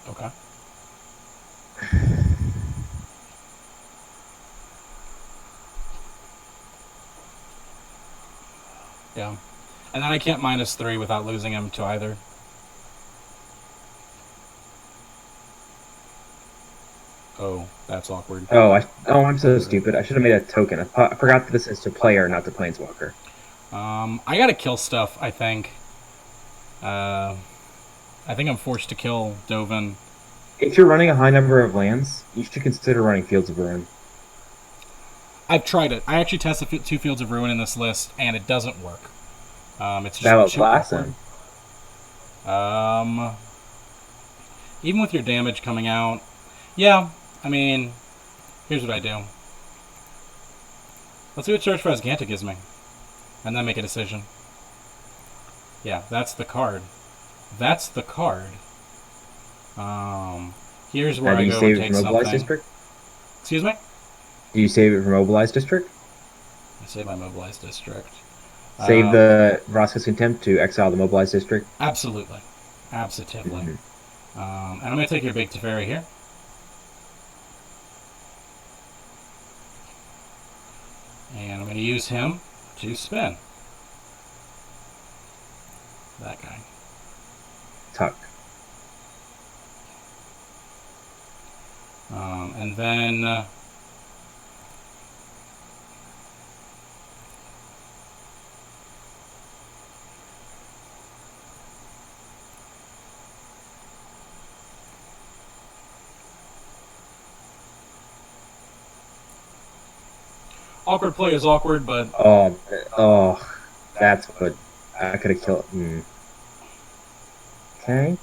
Okay. Yeah. And then I can't -3 without losing him to either. Oh, that's awkward. Oh, I'm so stupid. I should have made a token. I forgot that this is to player, not to Planeswalker. I gotta kill stuff, I think. I think I'm forced to kill Dovin. If you're running a high number of lands, you should consider running Fields of Ruin. I've tried it. I actually tested 2 Fields of Ruin in this list, and it doesn't work. It's just that was last time. Even with your damage coming out, yeah. I mean, here's what I do. Let's see what Search for Asgantic gives me, and then make a decision. Yeah, that's the card. That's the card. Here's where I go and take something. District? Excuse me? Do you save it from Mobilized District? I save my Mobilized District. Save the Vraska's Contempt to exile the Mobilized District? Absolutely. Absolutely. Mm-hmm. And I'm going to take your big Teferi here. And I'm going to use him to spin. That guy. Tuck. And then... awkward play is awkward, but... Oh, that's what I could have killed. Okay.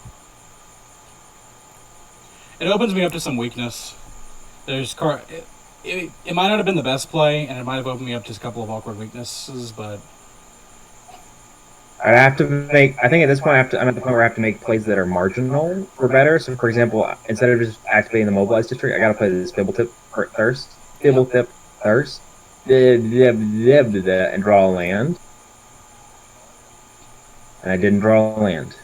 It opens me up to some weakness. There's it might not have been the best play, and it might have opened me up to a couple of awkward weaknesses, but... I have to make. I think at this point, I'm at the point where I have to make plays that are marginal for better. So, for example, instead of just activating the mobilized district, I got to play this Fibble Thirst, and draw a land. And I didn't draw a land,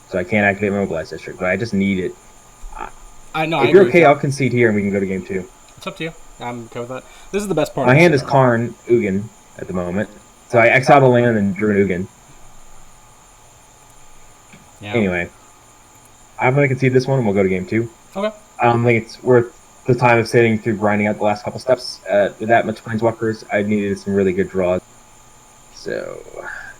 so I can't activate mobilized district. But I just need it. I know. If you're okay, I'll concede here, and we can go to game 2. It's up to you. I'm okay with that. This is the best part. My hand is Karn Ugin at the moment, so I exiled a land and drew an Ugin. Yeah. Anyway, I'm going to concede this one, and we'll go to game 2. Okay. I don't think it's worth the time of sitting through grinding out the last couple steps. With that much Planeswalkers, I needed some really good draws. So,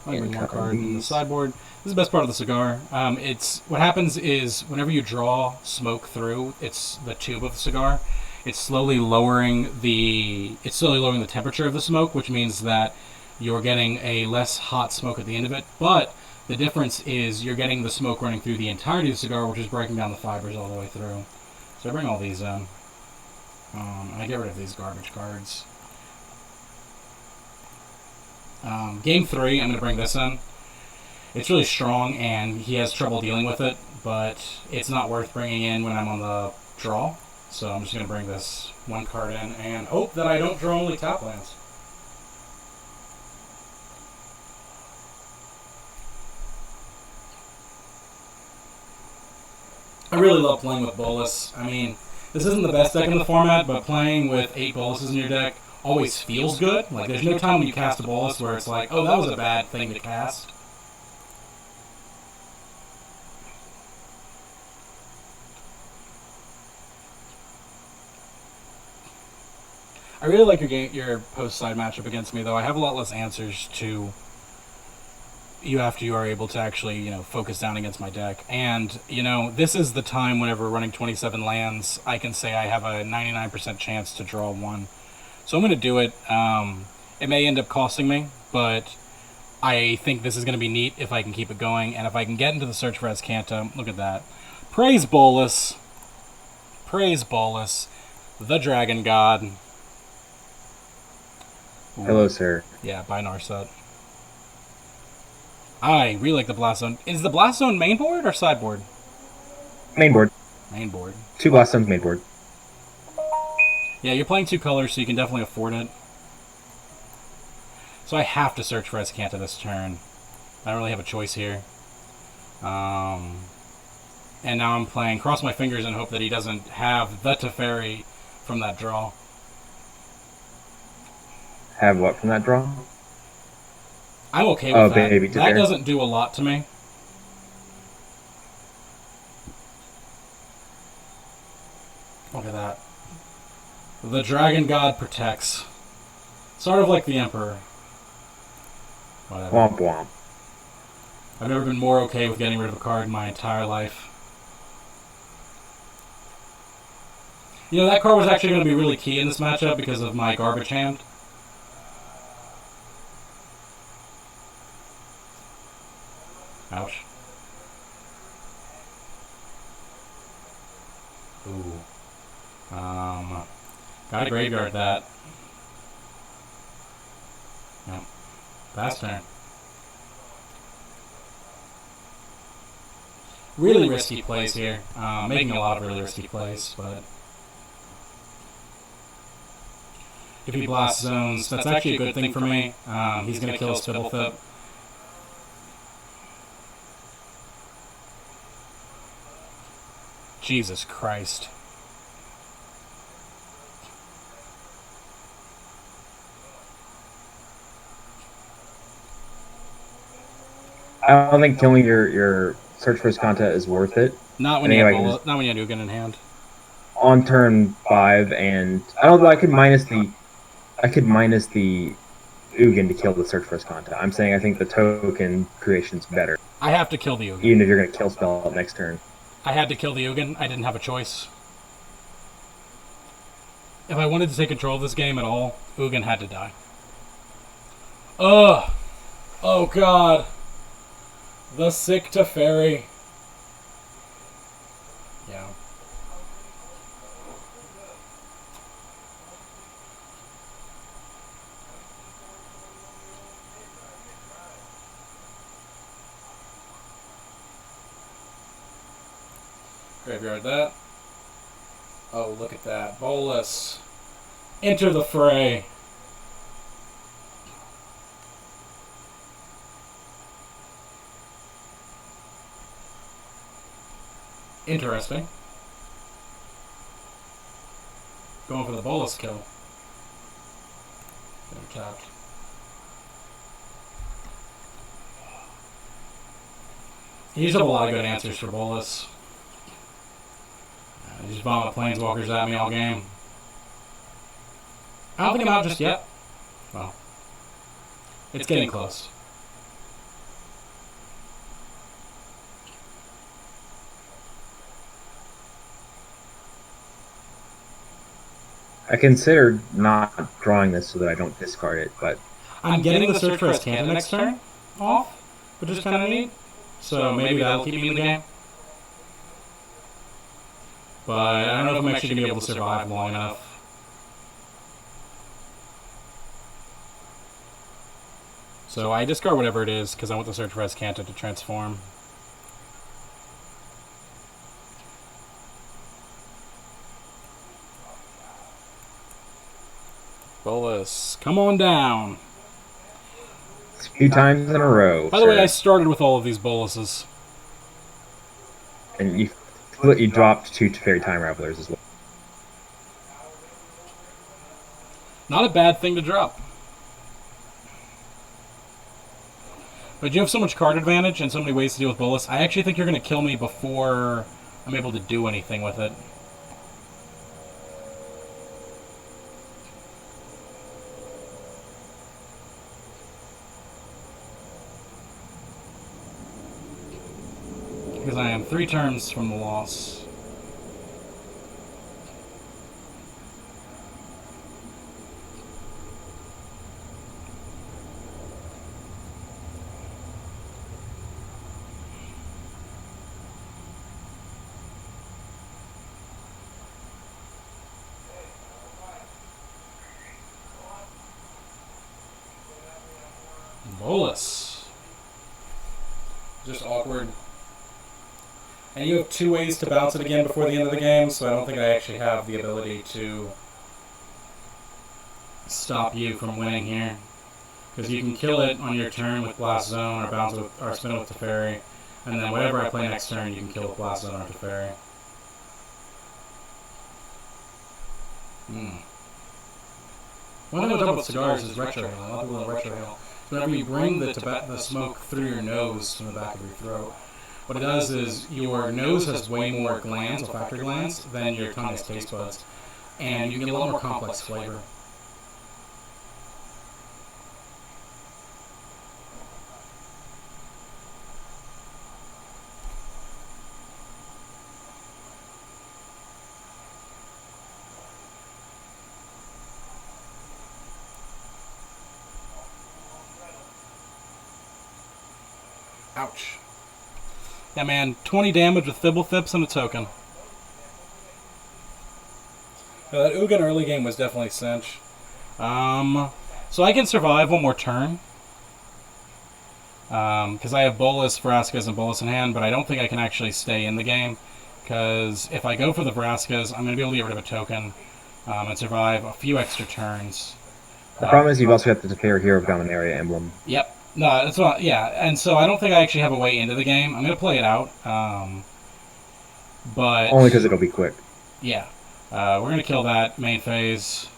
one more card in the sideboard. This is the best part of the cigar. It's what happens is whenever you draw smoke through, it's the tube of the cigar. It's slowly lowering the temperature of the smoke, which means that you're getting a less hot smoke at the end of it. But the difference is you're getting the smoke running through the entirety of the cigar, which is breaking down the fibers all the way through. So I bring all these in. And I get rid of these garbage cards. Game 3, I'm going to bring this in. It's really strong, and he has trouble dealing with it, but it's not worth bringing in when I'm on the draw. So I'm just going to bring this one card in and hope that I don't draw only top lands. I really love playing with Bolas. I mean, this isn't the best deck in the format, but playing with 8 Boluses in your deck always feels good. Like, there's no time when you cast a Bolus where it's like, oh, that was a bad thing to cast. I really like your post-side matchup against me, though. I have a lot less answers to you after you are able to actually, focus down against my deck. And, this is the time whenever running 27 lands, I can say I have a 99% chance to draw one. So I'm going to do it. It may end up costing me, but I think this is going to be neat if I can keep it going. And if I can get into the search for Azcanta, look at that. Praise Bolas. Praise Bolas. The Dragon God. Ooh. Hello, sir. Yeah, buy Narset. I really like the Blast Zone. Is the Blast Zone main board or sideboard? Main board. Main board. 2 Blast Zones main board. Yeah, you're playing 2 colors, so you can definitely afford it. So I have to search for Azcanta this turn. I don't really have a choice here. And now I'm playing cross my fingers and hope that he doesn't have the Teferi from that draw. Have what from that draw? I'm okay with that. Baby That doesn't do a lot to me. Look at that. The Dragon God protects. Sort of like the Emperor. Whatever. Womp womp. I've never been more okay with getting rid of a card in my entire life. That card was actually going to be really key in this matchup because of my garbage hand. Ouch. Ooh. Gotta graveyard that. Yep. Fast turn. Really risky plays here. Making a lot of really risky plays, but... if he blasts zones, that's actually a good thing for me. He's gonna kill his Fiddlethip. Jesus Christ. I don't think killing your search first content is worth it. Not when you have bullet, not when you have Ugin in hand. On turn 5, and I don't know. I could minus the Ugin to kill the search first content. I'm saying I think the token creation's better. I have to kill the Ugin. Even if you're going to kill spell next turn. I had to kill the Ugin. I didn't have a choice. If I wanted to take control of this game at all, Ugin had to die. Ugh! Oh god! The sick to fairy. Yeah. Graveyard that. Oh, look at that. Bolus. Enter the fray. Interesting. Going for the Bolus kill. They're tapped. You used up a lot of good answers for Bolus. You just vomit Planeswalkers at me all game. I don't think I'm out just yet. Well, it's getting close. I considered not drawing this so that I don't discard it, but I'm getting the search for Ascanta next turn off, which is kind of neat. So maybe that'll keep me in the game. But I don't know if I'm actually going to be able to survive long enough. So I discard whatever it is because I want the search for Ascanta to transform. Bolus, come on down. It's a few times in a row. By the way, I started with all of these boluses. And you dropped 2 Fairy Time Ravelers as well. Not a bad thing to drop. But you have so much card advantage and so many ways to deal with Bolus. I actually think you're going to kill me before I'm able to do anything with it. Because I am 3 turns from the loss. Bolus. Just awkward. And you have 2 ways to bounce it again before the end of the game, so I don't think I actually have the ability to stop you from winning here. Because you can kill it on your turn with Blast Zone or bounce with, or spin it with Teferi, and then whatever I play next turn, you can kill with Blast Zone or Teferi. One thing we'll talk about cigars is retro hail. A lot of people know retro hail. So whenever you bring the smoke through your nose from the back of your throat, what it does is your nose has way more glands, olfactory glands, than your tongue has taste buds. And you get a lot more complex flavor. Ouch. Yeah, man, 20 damage with Fibble Fips and a token. Now, that Ugin early game was definitely cinch. So I can survive one more turn. Because I have Bolus, Vraskas, and Bolus in hand, but I don't think I can actually stay in the game. Because if I go for the Vraskas, I'm going to be able to get rid of a token and survive a few extra turns. The problem is you've also got the Teferi Hero of Dominaria emblem. Yep. No, that's not, yeah, and so I don't think I actually have a way into the game. I'm going to play it out. But Only because it'll be quick. yeah, we're gonna kill that main phase.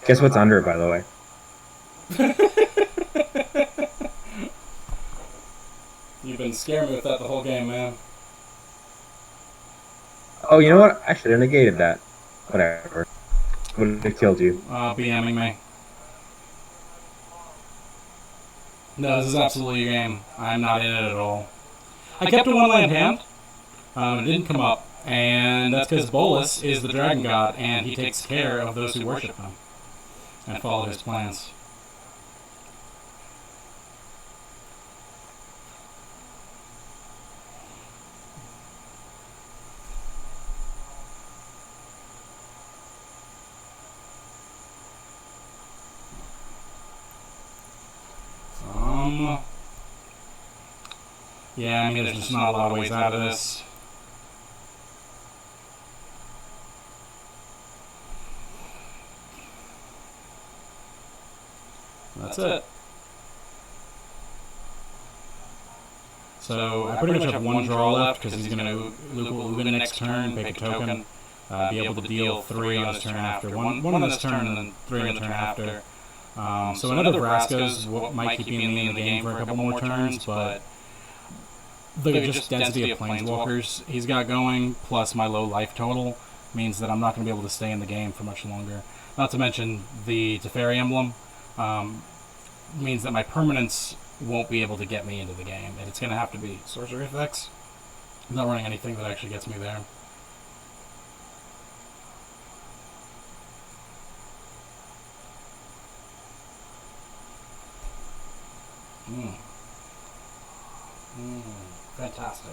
Guess what's under it, by the way? You've been scaring me with that the whole game, man. Oh, you know what? I should have negated that. Whatever. Would have killed you. BMing me. No, this is absolutely your game. I'm not in it at all. I kept a one-land hand. It didn't come up. And that's because Bolus is the dragon god, and he takes care of those who worship him and follow his plans. Yeah, I mean, there's just not a lot of ways out of this. That's it. So I pretty much have one draw left because he's going to Luga next turn, pick a token, be able to deal 3 on his turn after. One on this turn and then 3 on the turn after. So another Vraska's might keep me in the game for a couple more turns, but the just density of Planeswalkers he's got going, plus my low life total, means that I'm not going to be able to stay in the game for much longer. Not to mention the Teferi emblem means that my permanence won't be able to get me into the game, and it's going to have to be sorcery effects. I'm not running anything that actually gets me there. Fantastic.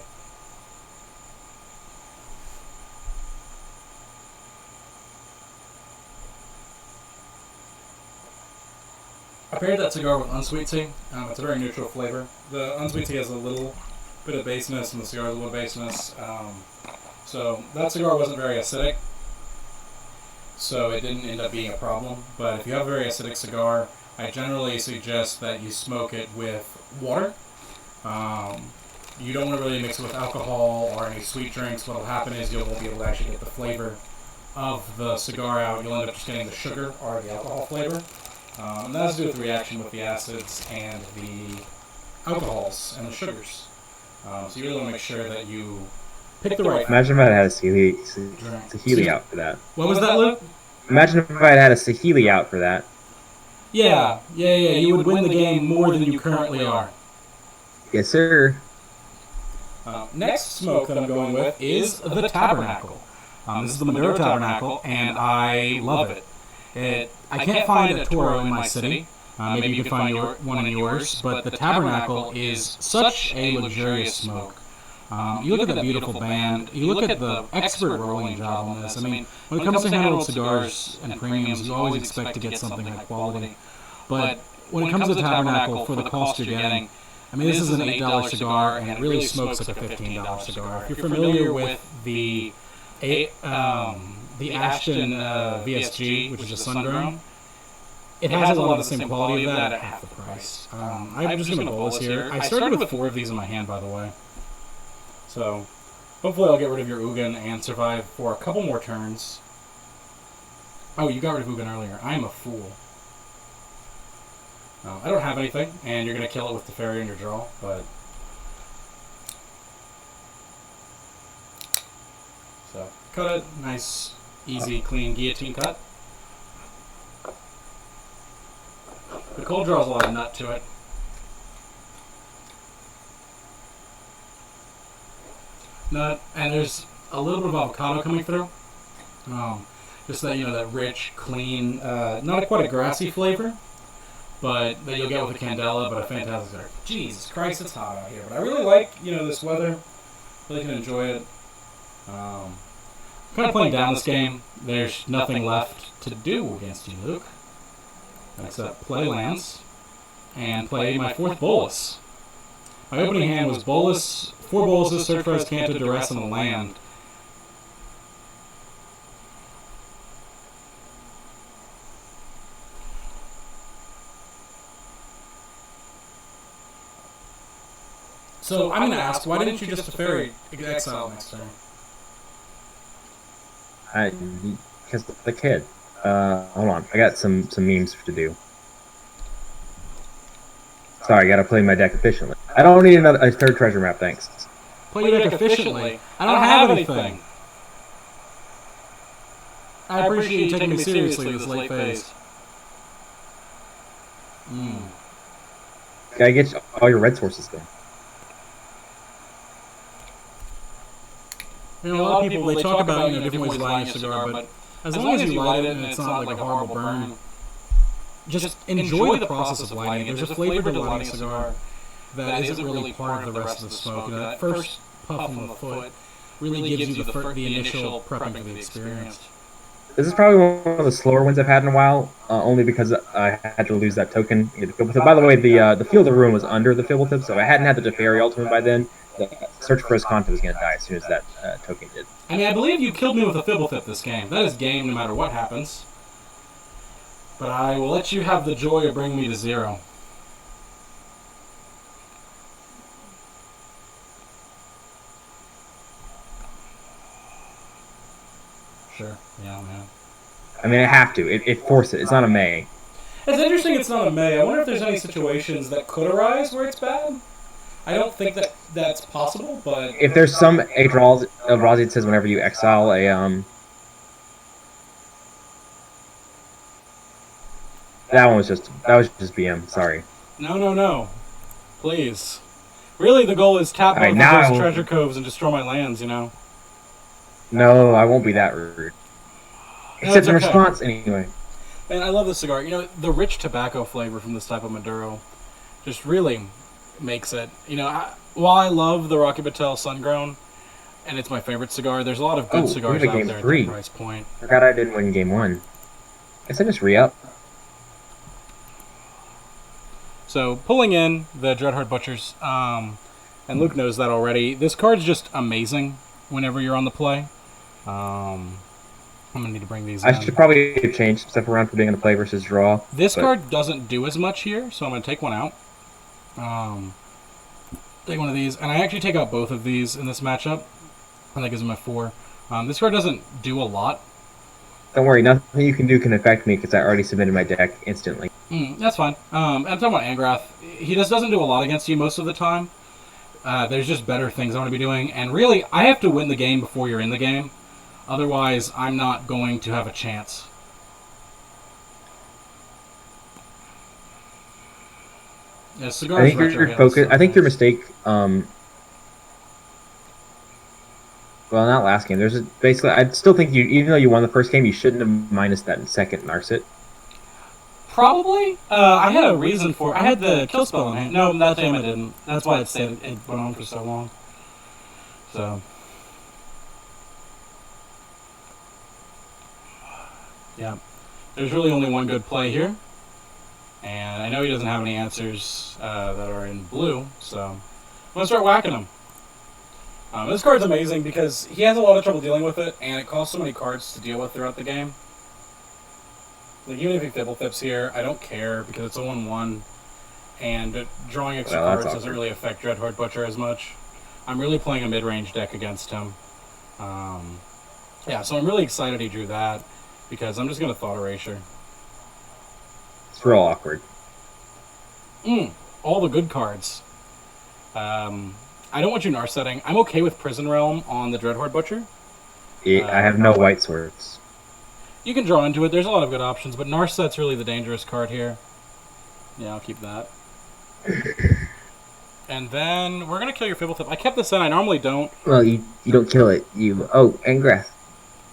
I paired that cigar with unsweet tea. It's a very neutral flavor. The unsweet tea has a little bit of baseness, and the cigar has a little baseness. So that cigar wasn't very acidic, so it didn't end up being a problem. But if you have a very acidic cigar, I generally suggest that you smoke it with water. You don't want to really mix it with alcohol or any sweet drinks. What will happen is you won't be able to actually get the flavor of the cigar out. You'll end up just getting the sugar or the alcohol flavor. And that has to do with the reaction with the acids and the alcohols and the sugars. So you really want to make sure that you pick the right... Imagine if I had a Sahili out for that. What was that, Luke? Imagine if I had a Sahili out for that. Yeah. You would win the game more than you currently are. Yes, sir. Next smoke that I'm going with is the Tabernacle. This is the Maduro Tabernacle, and I love it. I can't find a Toro in my city. Maybe you can find one in yours, but the Tabernacle is such a luxurious smoke. You look at that beautiful band. You look at the expert rolling job on this. I mean, when it comes to hand-rolled cigars and premiums, you always expect to get something high quality. But when it comes to the Tabernacle, for the cost you're getting, I mean, this is an $8 cigar, and it really smokes like a $15 cigar. If you're familiar with the Ashton VSG, which is a Sungrown, it has a lot of the same quality of that at half the price. I'm just going to bolus here. I started with 4 of these in my hand, by the way. So, hopefully I'll get rid of your Ugin and survive for a couple more turns. Oh, you got rid of Ugin earlier. I am a fool. I don't have anything, and you're going to kill it with the fairy in your draw, but... So, cut it. Nice, easy, clean guillotine cut. The cold draws a lot of nut to it. Nut, and there's a little bit of avocado coming through. Just that, that rich, clean, not quite a grassy flavor, but that you'll get with a Candela, but a fantastic cigar. Jesus Christ, it's hot out here. But I really like, this weather. Really can enjoy it. Kind of playing down this game. There's nothing left to do against you, Luke. Except play lands and play my 4th bolus. My opening hand was bolus, 4 boluses, search for Canto, duress on the land. So I'm going to ask, why didn't you just Teferi exile next turn? Because the kid. Hold on. I got some memes to do. Sorry, I gotta play my deck efficiently. I don't need a third treasure map, thanks. Play your deck efficiently? I don't have anything. I appreciate you taking me seriously this late phase. Gotta get all your red sources done. You know, a lot of people, they talk about, different ways of lighting a cigar, but as long as you light it and it's not like a horrible burn, just enjoy the process of lighting it. There's a flavor to lighting a cigar that isn't really part of the rest of the smoke. That first puff from the foot really gives you the initial prepping for the experience. This is probably one of the slower ones I've had in a while, only because I had to lose that token. By the way, the Field of Ruin was under the Fibblethip, so if I hadn't had the Teferi ultimate by then, the Search for His Content was going to die as soon as that token did. I mean, I believe you killed me with a Fibblethip this game. That is game no matter what happens. But I will let you have the joy of bringing me to 0. Sure. Yeah, man. I mean, I have to. It forced it. It's not a May. It's interesting it's not a May. I wonder if there's any situations that could arise where it's bad. I don't think that's possible, but... If there's some Eldrazi that says whenever you exile a... That was just BM, sorry. No. Please. Really, the goal is tap both of those treasure coves and destroy my lands, No, I won't be that rude. Except in response, anyway. Man, I love this cigar. The rich tobacco flavor from this type of Maduro just really makes it. While I love the Rocky Patel Sungrown, and it's my favorite cigar, there's a lot of good cigars out there at that price point. Forgot I didn't win game 1. Guess I just re-up. So, pulling in the Dreadheart Butchers, and Luke knows that already, this card's just amazing whenever you're on the play. I'm going to need to bring these in. I should probably change some stuff around for being on the play versus draw. This card doesn't do as much here, so I'm going to take one out. Take one of these, and I actually take out both of these in this matchup. And that gives him a 4. This card doesn't do a lot. Don't worry, nothing you can do can affect me because I already submitted my deck instantly. That's fine. I'm talking about Angrath. He just doesn't do a lot against you most of the time. There's just better things I want to be doing. And really, I have to win the game before you're in the game. Otherwise, I'm not going to have a chance. Yeah, Cigar I think your focus. I think your mistake. Well, not last game. Basically. I still think even though you won the first game, you shouldn't have minus that in second Narset. Probably. I had a reason for it. I had the kill spell in hand. No, that time I didn't. That's why it went on for so long. So. Yeah. There's really only one good play here. And I know he doesn't have any answers that are in blue, so I'm going to start whacking him. This card's amazing because he has a lot of trouble dealing with it, and it costs so many cards to deal with throughout the game. Like, even if he Fibbletips here, I don't care because it's a 1/1, and drawing extra cards doesn't really affect Dreadheart Butcher as much. I'm really playing a mid-range deck against him. Yeah, so I'm really excited he drew that because I'm just going to Thought Erasure. It's real awkward. All the good cards. I don't want you Narsetting. I'm okay with Prison Realm on the Dreadheart Butcher. Yeah, I have no white swords. You can draw into it. There's a lot of good options, but Narset's really the dangerous card here. Yeah, I'll keep that. And then we're going to kill your Fibblethip. I kept this in. I normally don't. Well, you don't kill it. Angrath.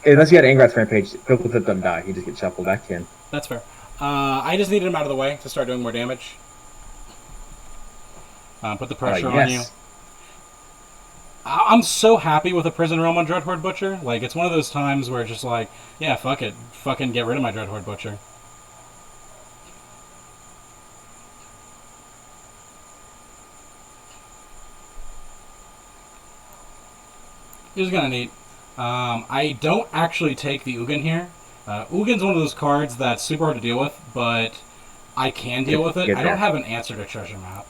Unless you had Angrath's Rampage, Fibblethip doesn't die. He just gets shuffled back in. That's fair. I just needed him out of the way to start doing more damage. Put the pressure on you. I'm so happy with a Prison Realm on Dreadheart Butcher. Like, it's one of those times where it's just like, yeah, fuck it. Fucking get rid of my Dreadheart Butcher. Here's kind of neat. I don't actually take the Ugin here. Ugin's one of those cards that's super hard to deal with, but I can deal with it. I don't have an answer to Treasure Map.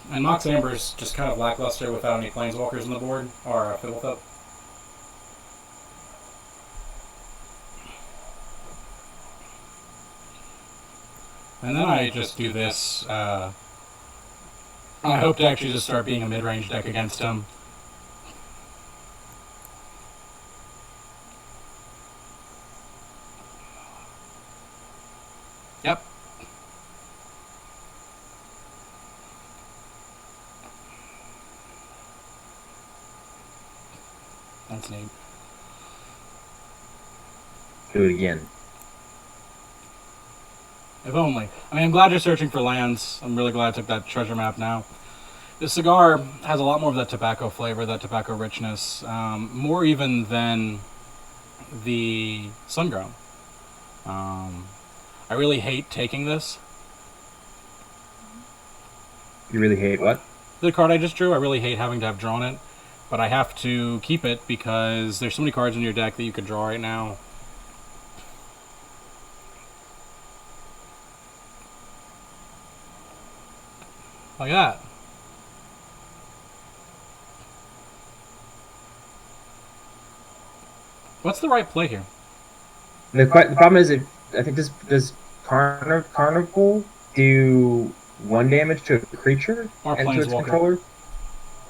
And Mox Amber's just kind of lackluster without any Planeswalkers on the board, or Fiddlethip. And then I just do this. I hope to actually just start being a mid-range deck against him. Yep. That's neat. Do it again. If only. I mean, I'm glad you're searching for lands. I'm really glad I took that treasure map now. The Cigar has a lot more of that tobacco flavor, that tobacco richness, more even than the Sungrown. I really hate taking this. You really hate what? The card I just drew, I really hate having to have drawn it, but I have to keep it because there's so many cards in your deck that you could draw right now. Like that. What's the right play here? The problem is, I think does Carnival do 1 damage to a creature Or and to its Planeswalker. controller?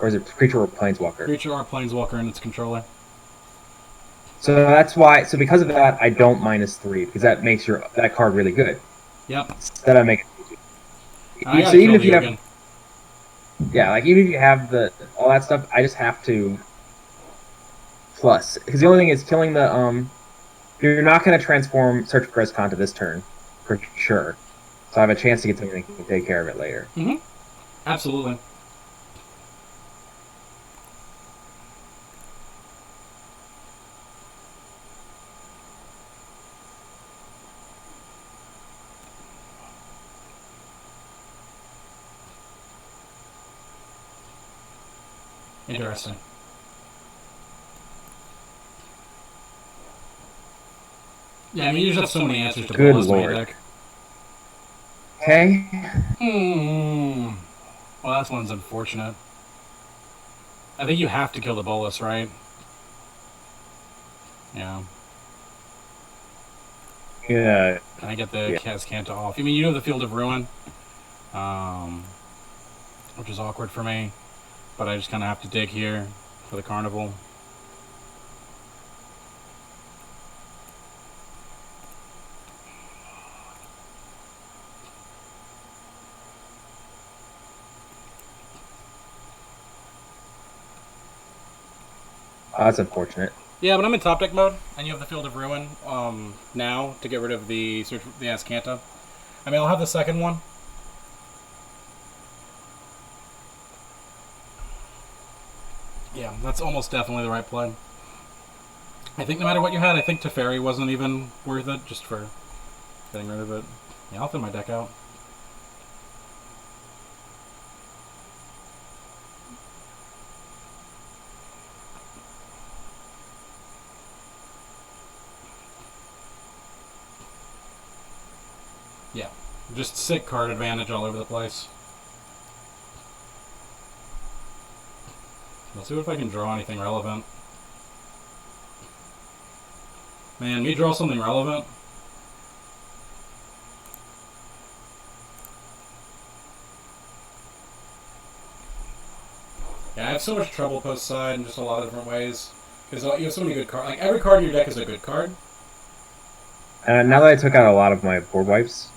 Or is it creature or Planeswalker? Creature or Planeswalker and its controller. So that's why. So because of that, I don't -3 because that makes that card really good. Yep. Instead, I make it. I So even if you have, again. yeah, like even if you have all that stuff, I just have to plus because the only thing is killing the You're not going to transform Search for Grixis this turn, for sure. So I have a chance to get something that can take care of it later. Mm-hmm. Absolutely. Interesting. Yeah, I mean, you just have so many answers to Good Bolas in your lord. deck. Okay. Well, that one's unfortunate. I think you have to kill the Bolas, right? Yeah. Yeah. And I get the Cascanta off. I mean, you know the Field of Ruin, which is awkward for me, but I just kind of have to dig here for the Carnival. Oh, that's unfortunate. Yeah, but I'm in top deck mode, and you have the Field of Ruin now to get rid of the Ascanta. I mean, I'll have the second one. Yeah, that's almost definitely the right play. I think no matter what you had, I think Teferi wasn't even worth it, just for getting rid of it. Yeah, I'll thin my deck out. Yeah, just sick card advantage all over the place. Let's see if I can draw anything relevant. Man, me draw something relevant? Yeah, I have so much trouble post side in just a lot of different ways. Because you have so many good cards. Like, every card in your deck is a good card. Now that I took out a lot of my board wipes.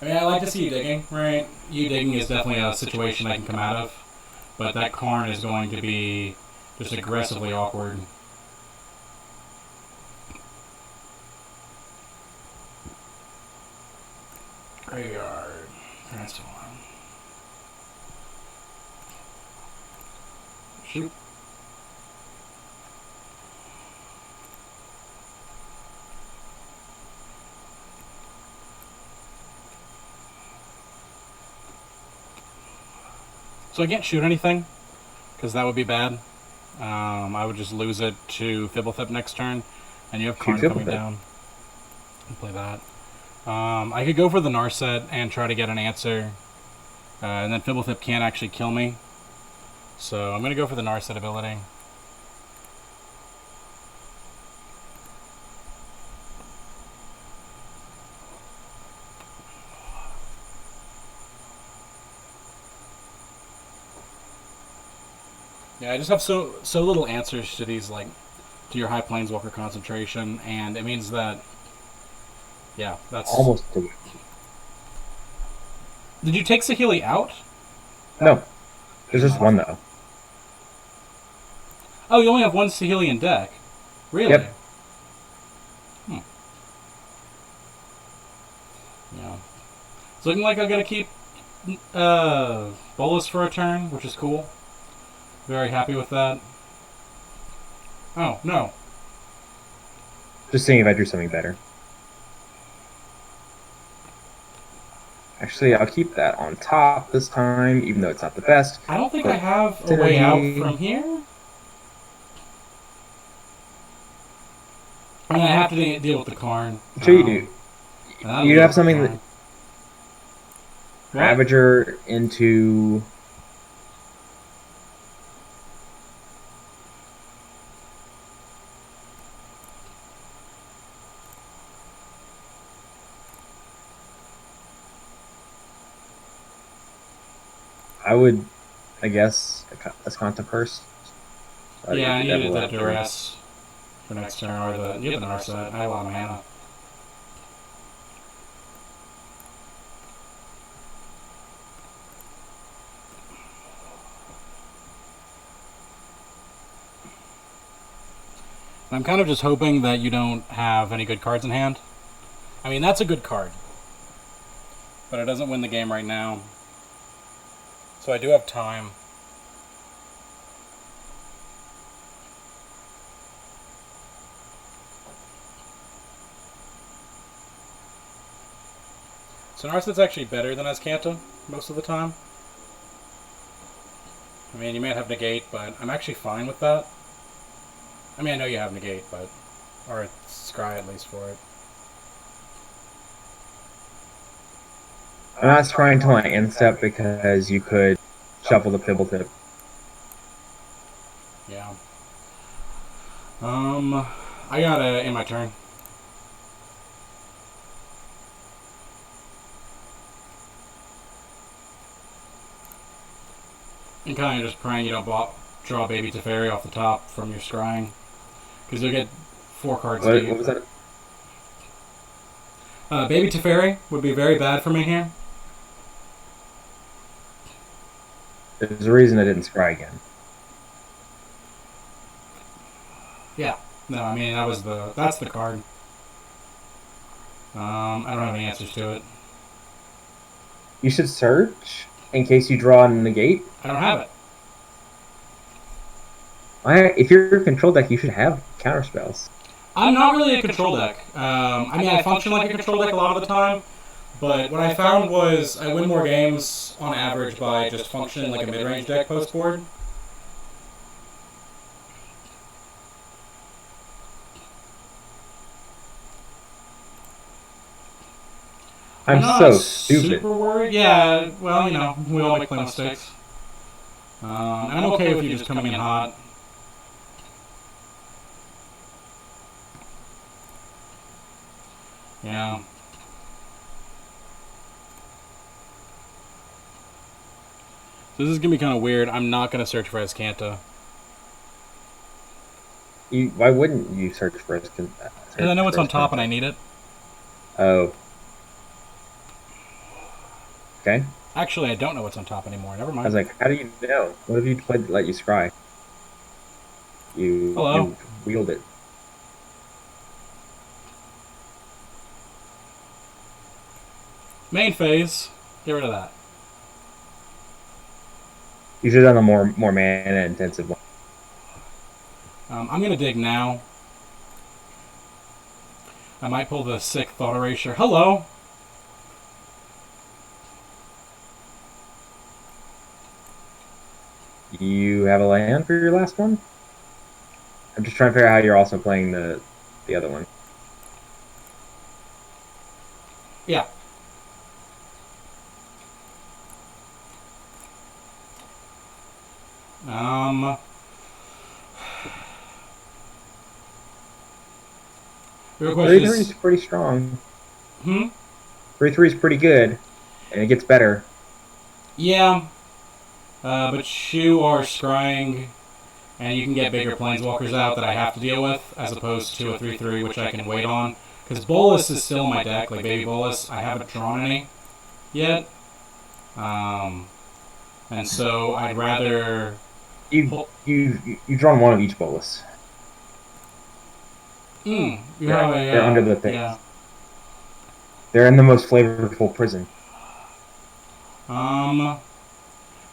I mean, I like to see you digging, right? You digging is definitely a situation I can come out of. But that Karn is going to be just aggressively awkward. Graveyard. Transform. Shoot. So I can't shoot anything, because that would be bad. I would just lose it to Fibblethip next turn, and you have Karn coming down. And play that. I could go for the Narset and try to get an answer, and then Fibblethip can't actually kill me. So I'm going to go for the Narset ability. Yeah, I just have so little answers to these, like, to your high Planeswalker concentration, and it means that, yeah, that's... Almost to it. Did you take Saheeli out? No. There's just one, though. Oh, you only have one Saheeli in deck? Really? Yep. Yeah. It's looking like I'm going to keep Bolus for a turn, which is cool. Very happy with that. Oh, no. Just seeing if I drew something better. Actually, I'll keep that on top this time, even though it's not the best. I don't think I have a way out from here. I mean, I have to deal with the Karn. Sure you do. You have something that... Ravager into... I would, I guess, Escanta first. Yeah, I needed that duress for next turn, or you have the Narset. I have a lot of mana. I'm kind of just hoping that you don't have any good cards in hand. I mean, that's a good card. But it doesn't win the game right now. So I do have time. So Narset's actually better than Azcanta most of the time. I mean, you might have Negate, but I'm actually fine with that. I mean, I know you have Negate, but... Or Scry at least for it. I'm not scrying until I end step because you could shuffle the Pibblethip. Yeah. I gotta end my turn. And kind of just praying you don't draw Baby Teferi off the top from your scrying. Because you'll get 4 cards deep. What was that? Baby Teferi would be very bad for me here. There's a reason I didn't scry again. Yeah. No, I mean, that's the card. I don't have any answers to it. You should search in case you draw a negate. I don't have it. If you're a control deck, you should have counter spells. I'm not really a control deck. I mean, I function like a control deck a lot of the time, but what I found was I win more games on average by just functioning like a mid-range deck post-board. I'm so stupid. Super worried. Yeah, well, you know, we all make play mistakes. And I'm okay with you just coming in hot. Yeah. So this is gonna be kind of weird. I'm not gonna search for Azcanta. Why wouldn't you search for Azcanta? Because I know it's on top and I need it. Oh. Okay. Actually, I don't know what's on top anymore. Never mind. I was like, how do you know? What if you played let you scry? Hello? You wield it. Main phase. Get rid of that. You should have done a more mana intensive one. I'm gonna dig now. I might pull the sick Thought Erasure. Hello! You have a land for your last one? I'm just trying to figure out how you're also playing the other one. Yeah. Real question 3-3 is is, pretty strong. hmm? 3-3 is pretty good, and it gets better. Yeah. But you are scrying, and you can get bigger planeswalkers out that I have to deal with, as opposed to a 3-3, which I can wait on. Because Bolus is still in my deck, like Baby Bolus. I haven't drawn any yet. And so I'd rather... You've drawn one of each bolus. You have a... They're under the things. Yeah. They're in the most flavorful prison. I'm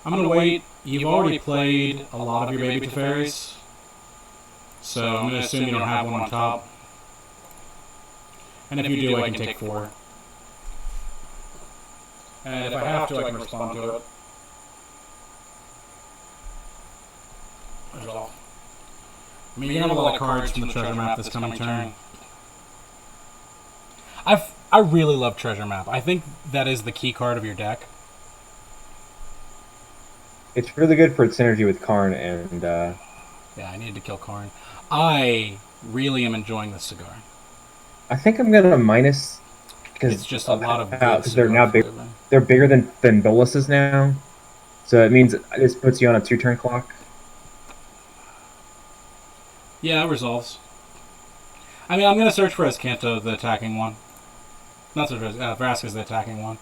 gonna wait. You've already played a lot of your Baby Teferis, so I'm gonna assume you don't have one on top. And if you do, I can take 4. And if I have to, I can respond to it. That's all. I mean, you have a lot of cards from the treasure map this coming turn. I really love treasure map. I think that is the key card of your deck. It's really good for its synergy with Karn and... Yeah, I needed to kill Karn. I really am enjoying this cigar. I think I'm going to minus... Because it's just a lot of good they're now big. flavor. They're bigger than boluses now. So it means this puts you on a 2-turn clock. Yeah, it resolves. I mean, I'm going to search for Escanto, the attacking one. Not search for Vraska's the attacking one.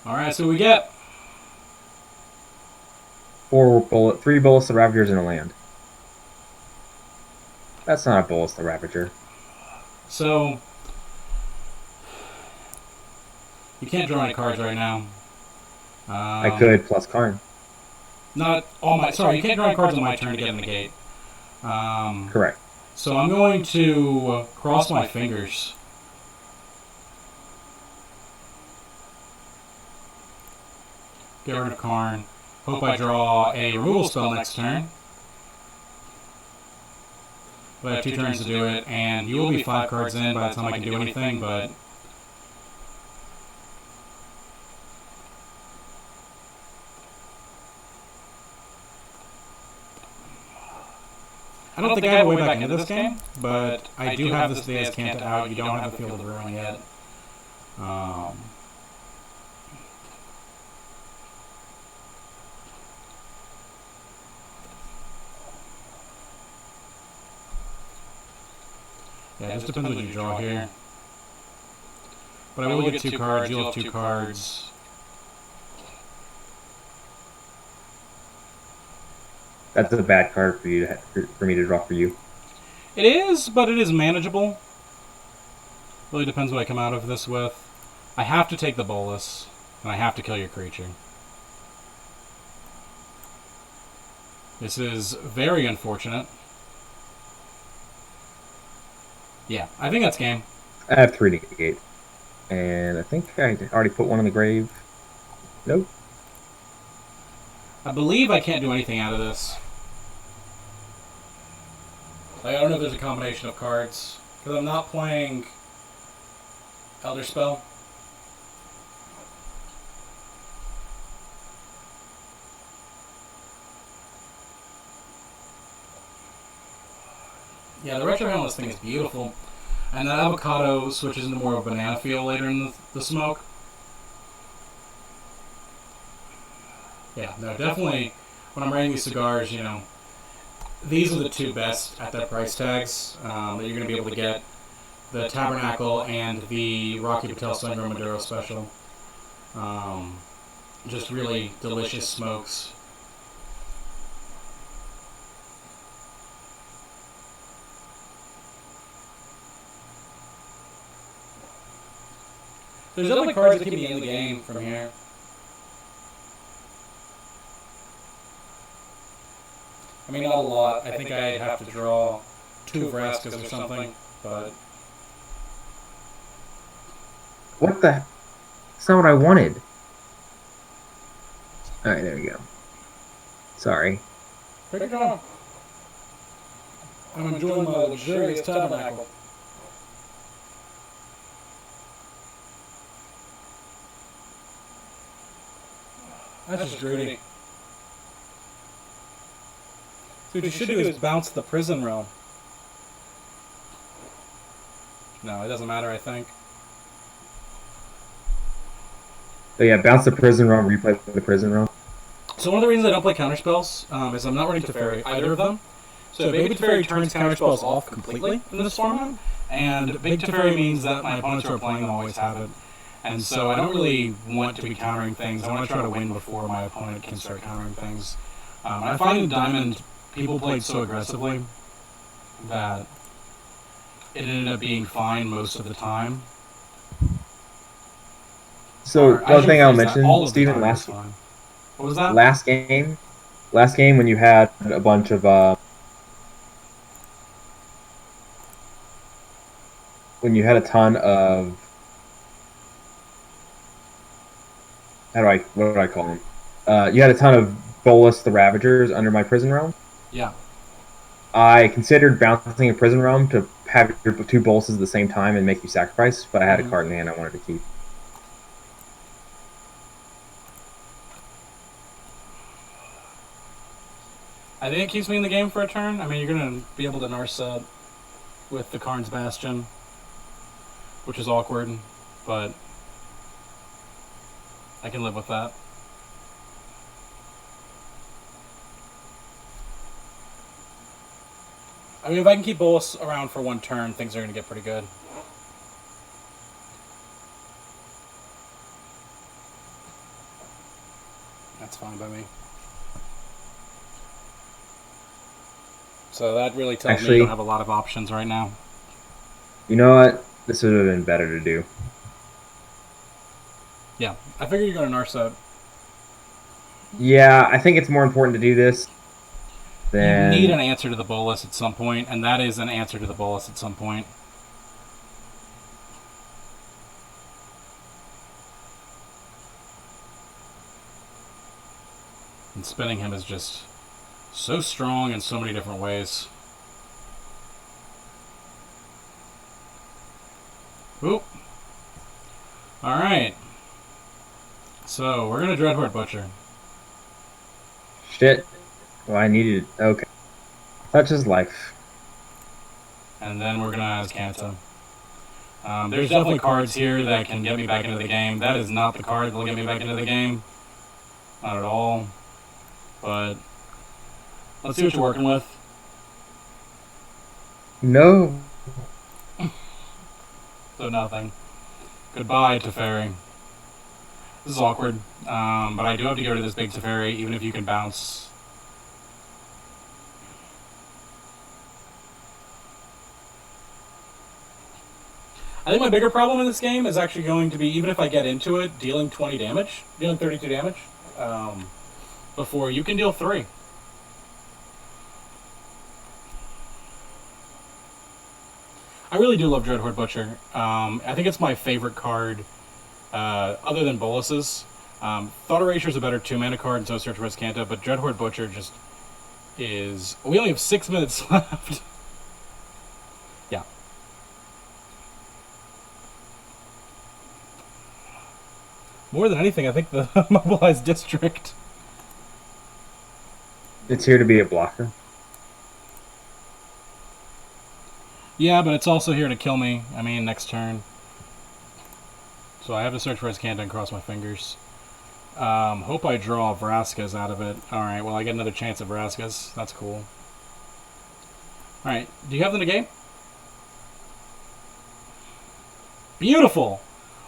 Alright, so we get 3 Bolus the Ravagers in a land. That's not a Bolus the Ravager. So you can't draw any cards right now. I could plus Karn. Not all my. Sorry, you can't draw any cards on my turn to get in the gate. Correct. So I'm going to cross my fingers. Get rid of Karn. Hope I draw a removal spell next turn. But I have 2 turns to do it, and you will be 5 cards in by the time I can do anything, but... I don't think I have a way back into this game, but I do have this Deus Canta out. You don't have the Field of Ruin yet. Yeah, it just depends what you draw here. But I will get 2 cards, you'll have 2 cards. That's a bad card for you for me to draw for you. It is, but it is manageable. Really depends what I come out of this with. I have to take the bolus, and I have to kill your creature. This is very unfortunate. Yeah, I think that's game. I have 3 negate. And I think I already put one in the grave. Nope. I believe I can't do anything out of this. Like, I don't know if there's a combination of cards. Because I'm not playing Elder Spell. Yeah, the Retro Helmless thing is beautiful. And that avocado switches into more of a banana feel later in the smoke. Yeah, no, definitely, when I'm writing these cigars, you know, these are the 2 best at their price tags that you're going to be able to get. The Tabernacle and the Rocky Patel Sungrown Maduro Special. Just really delicious smokes. There's other cards that keep me in the game from here. I mean, not a lot. I think I'd have to draw 2 Vraskas or something, but... What the? That's not what I wanted. All right, there we go. Sorry. Take your time. I'm enjoying my luxurious tabernacle. That's just greedy. So what you should do is bounce the prison realm. No, it doesn't matter, I think. So yeah, bounce the prison realm, replay the prison realm. So one of the reasons I don't play counterspells is I'm not running Teferi, either of them. So Baby Teferi turns counterspells off completely in this format, and Big Teferi means that my opponents who are playing them always have it. And so I don't really want to be countering things. I want to try to win before my opponent can start countering things. I find in Diamond, people played so aggressively that it ended up being fine most of the time. So the other thing I'll mention, Steven, What was that? last game when you had a bunch of when you had a ton of what do I call them? You had a ton of Bolus the Ravagers under my prison realm. Yeah. I considered bouncing a prison realm to have your two Boluses at the same time and make you sacrifice, but I had a card in hand I wanted to keep. I think it keeps me in the game for a turn. I mean, you're going to be able to Narset with the Karn's Bastion, which is awkward, but I can live with that. I mean, if I can keep Bolus around for one turn, things are going to get pretty good. That's fine by me. So that really tells me you don't have a lot of options right now. You know what? This would have been better to do. Yeah, I figure you're going to Narset. Yeah, I think it's more important to do this than... You need an answer to the Bolus at some point, and that is an answer to the Bolus at some point. And spinning him is just so strong in so many different ways. Oop. Alright. So, we're going to Dreadhorde Butcher. Shit. Well, I needed... Okay. Such is life. And then we're going to Azcanta. There's definitely cards here that can get me back into the game. That is not the card that will get me back into the game. Not at all. But let's see what you're working with. No. So nothing. Goodbye, Teferi. This is awkward. But I do have to get rid of this big Teferi, even if you can bounce. I think my bigger problem in this game is actually going to be, even if I get into it, dealing 20 damage, dealing 32 damage, before you can deal 3. I really do love Dreadhorde Butcher. I think it's my favorite card, other than Bolus's. Thought Erasure is a better 2-mana card, and so is Search for Azcanta, but Dreadhorde Butcher just is... We only have 6 minutes left. Yeah. More than anything, I think the Mobilized District. It's here to be a blocker. Yeah, but it's also here to kill me. I mean, next turn. So I have to search for Azcanta and cross my fingers. Hope I draw Vraska's out of it. Alright, well I get another chance at Vraska's. That's cool. Alright, do you have them in the game? Beautiful!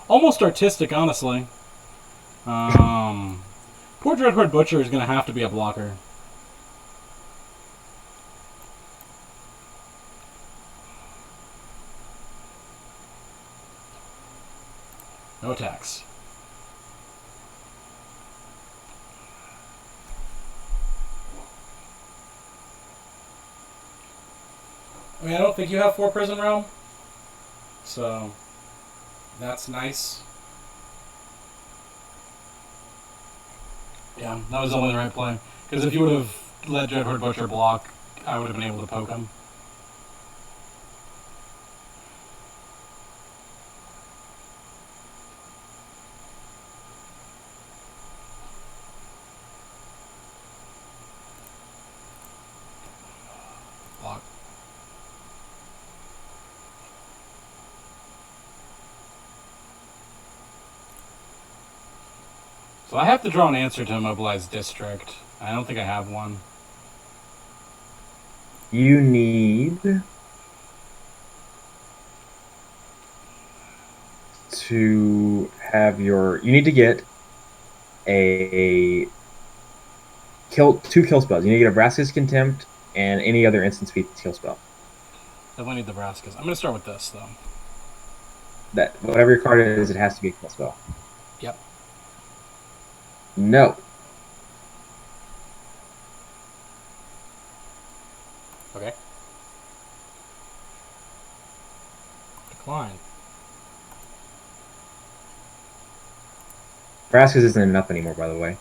Almost artistic, honestly. Poor Dreadhorde Butcher is going to have to be a blocker. No attacks. I mean, I don't think you have 4 Prison Realm. So, That's nice. Yeah, that was only the right play. Because if you would have let Dreadhorde Butcher block, I would have been able to poke him. Block. So I have to draw an answer to Immobilize District. I don't think I have one. You need to have your. You need to get a two kill spells. You need to get a Vraska's Contempt and any other instant speed kill spell. Definitely need the Braskas. I'm going to start with this, though. That whatever your card is, it has to be a kill spell. Yep. No. Okay. Decline. Vraska's isn't enough anymore, by the way.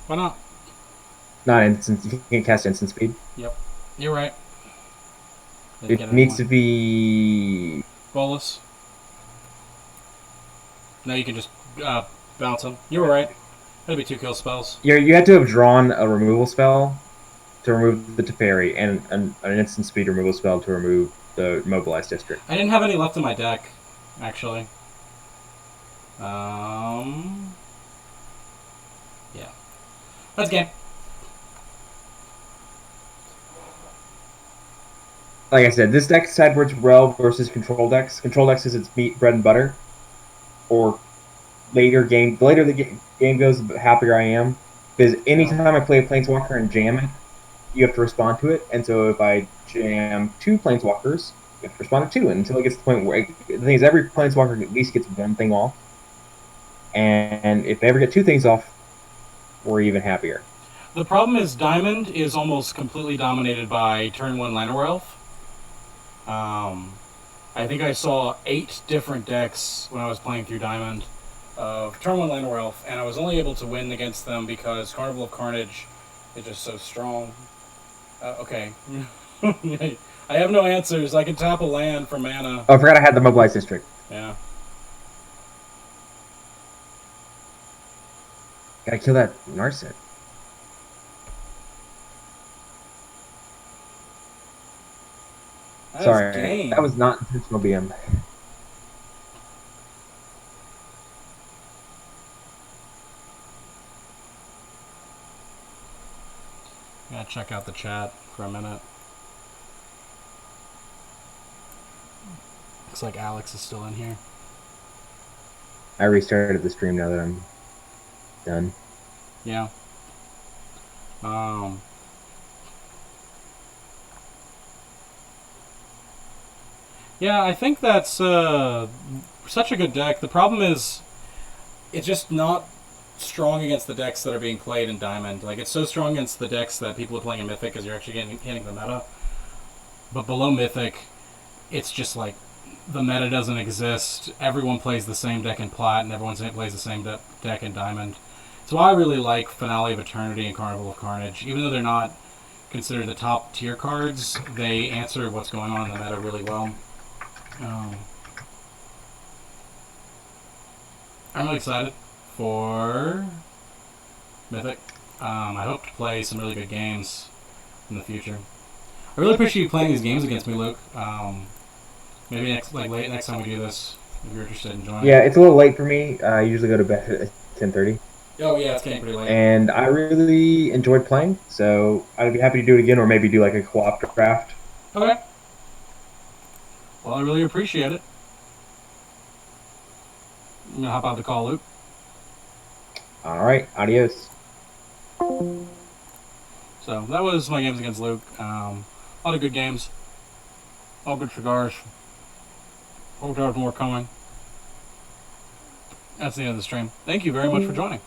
Why not? Not instant. You can't cast instant speed. Yep. You're right. It needs to be Bolus. Now you can just bounce them. You were right. That'd be 2 kill spells. You had to have drawn a removal spell to remove the Teferi and an instant speed removal spell to remove the Mobilized District. I didn't have any left in my deck, actually. Yeah. That's game. Like I said, this deck sideboards well versus control decks. Control decks is its bread and butter. Or the later the game goes, the happier I am. Because anytime I play a Planeswalker and jam it, you have to respond to it. And so if I jam 2 Planeswalkers, you have to respond to 2 until it gets to the point where the thing is every Planeswalker at least gets 1 thing off. And if they ever get 2 things off, we're even happier. The problem is Diamond is almost completely dominated by turn 1 Llanowar Elf. I think I saw 8 different decks when I was playing through Diamond of turn 1 Llanowar Elf, and I was only able to win against them because Carnival of Carnage is just so strong. Okay. I have no answers. I can tap a land for mana. Oh, I forgot I had the Mobilized District. Yeah. Gotta kill that Narset. Sorry, that was not intentional BM. Gotta check out the chat for a minute. Looks like Alex is still in here. I restarted the stream now that I'm done. Yeah. Yeah, I think that's such a good deck. The problem is, it's just not strong against the decks that are being played in Diamond. Like, it's so strong against the decks that people are playing in Mythic because you're actually hitting the meta. But below Mythic, it's just like, the meta doesn't exist. Everyone plays the same deck in Plat, and everyone plays the same deck in Diamond. So I really like Finale of Eternity and Carnival of Carnage. Even though they're not considered the top tier cards, they answer what's going on in the meta really well. I'm really excited for Mythic. I hope to play some really good games in the future. I really appreciate you playing these games against me, Luke. Maybe next time we do this, if you're interested in joining. Yeah, it's a little late for me. I usually go to bed at 10:30. Oh yeah, it's getting pretty late. And I really enjoyed playing, so I'd be happy to do it again, or maybe do like a co-op draft. Okay. Well, I really appreciate it. I'm gonna hop out the call, Luke. All right, adios. So that was my games against Luke. A lot of good games. All good cigars. Hope there's more coming. That's the end of the stream. Thank you very much for joining.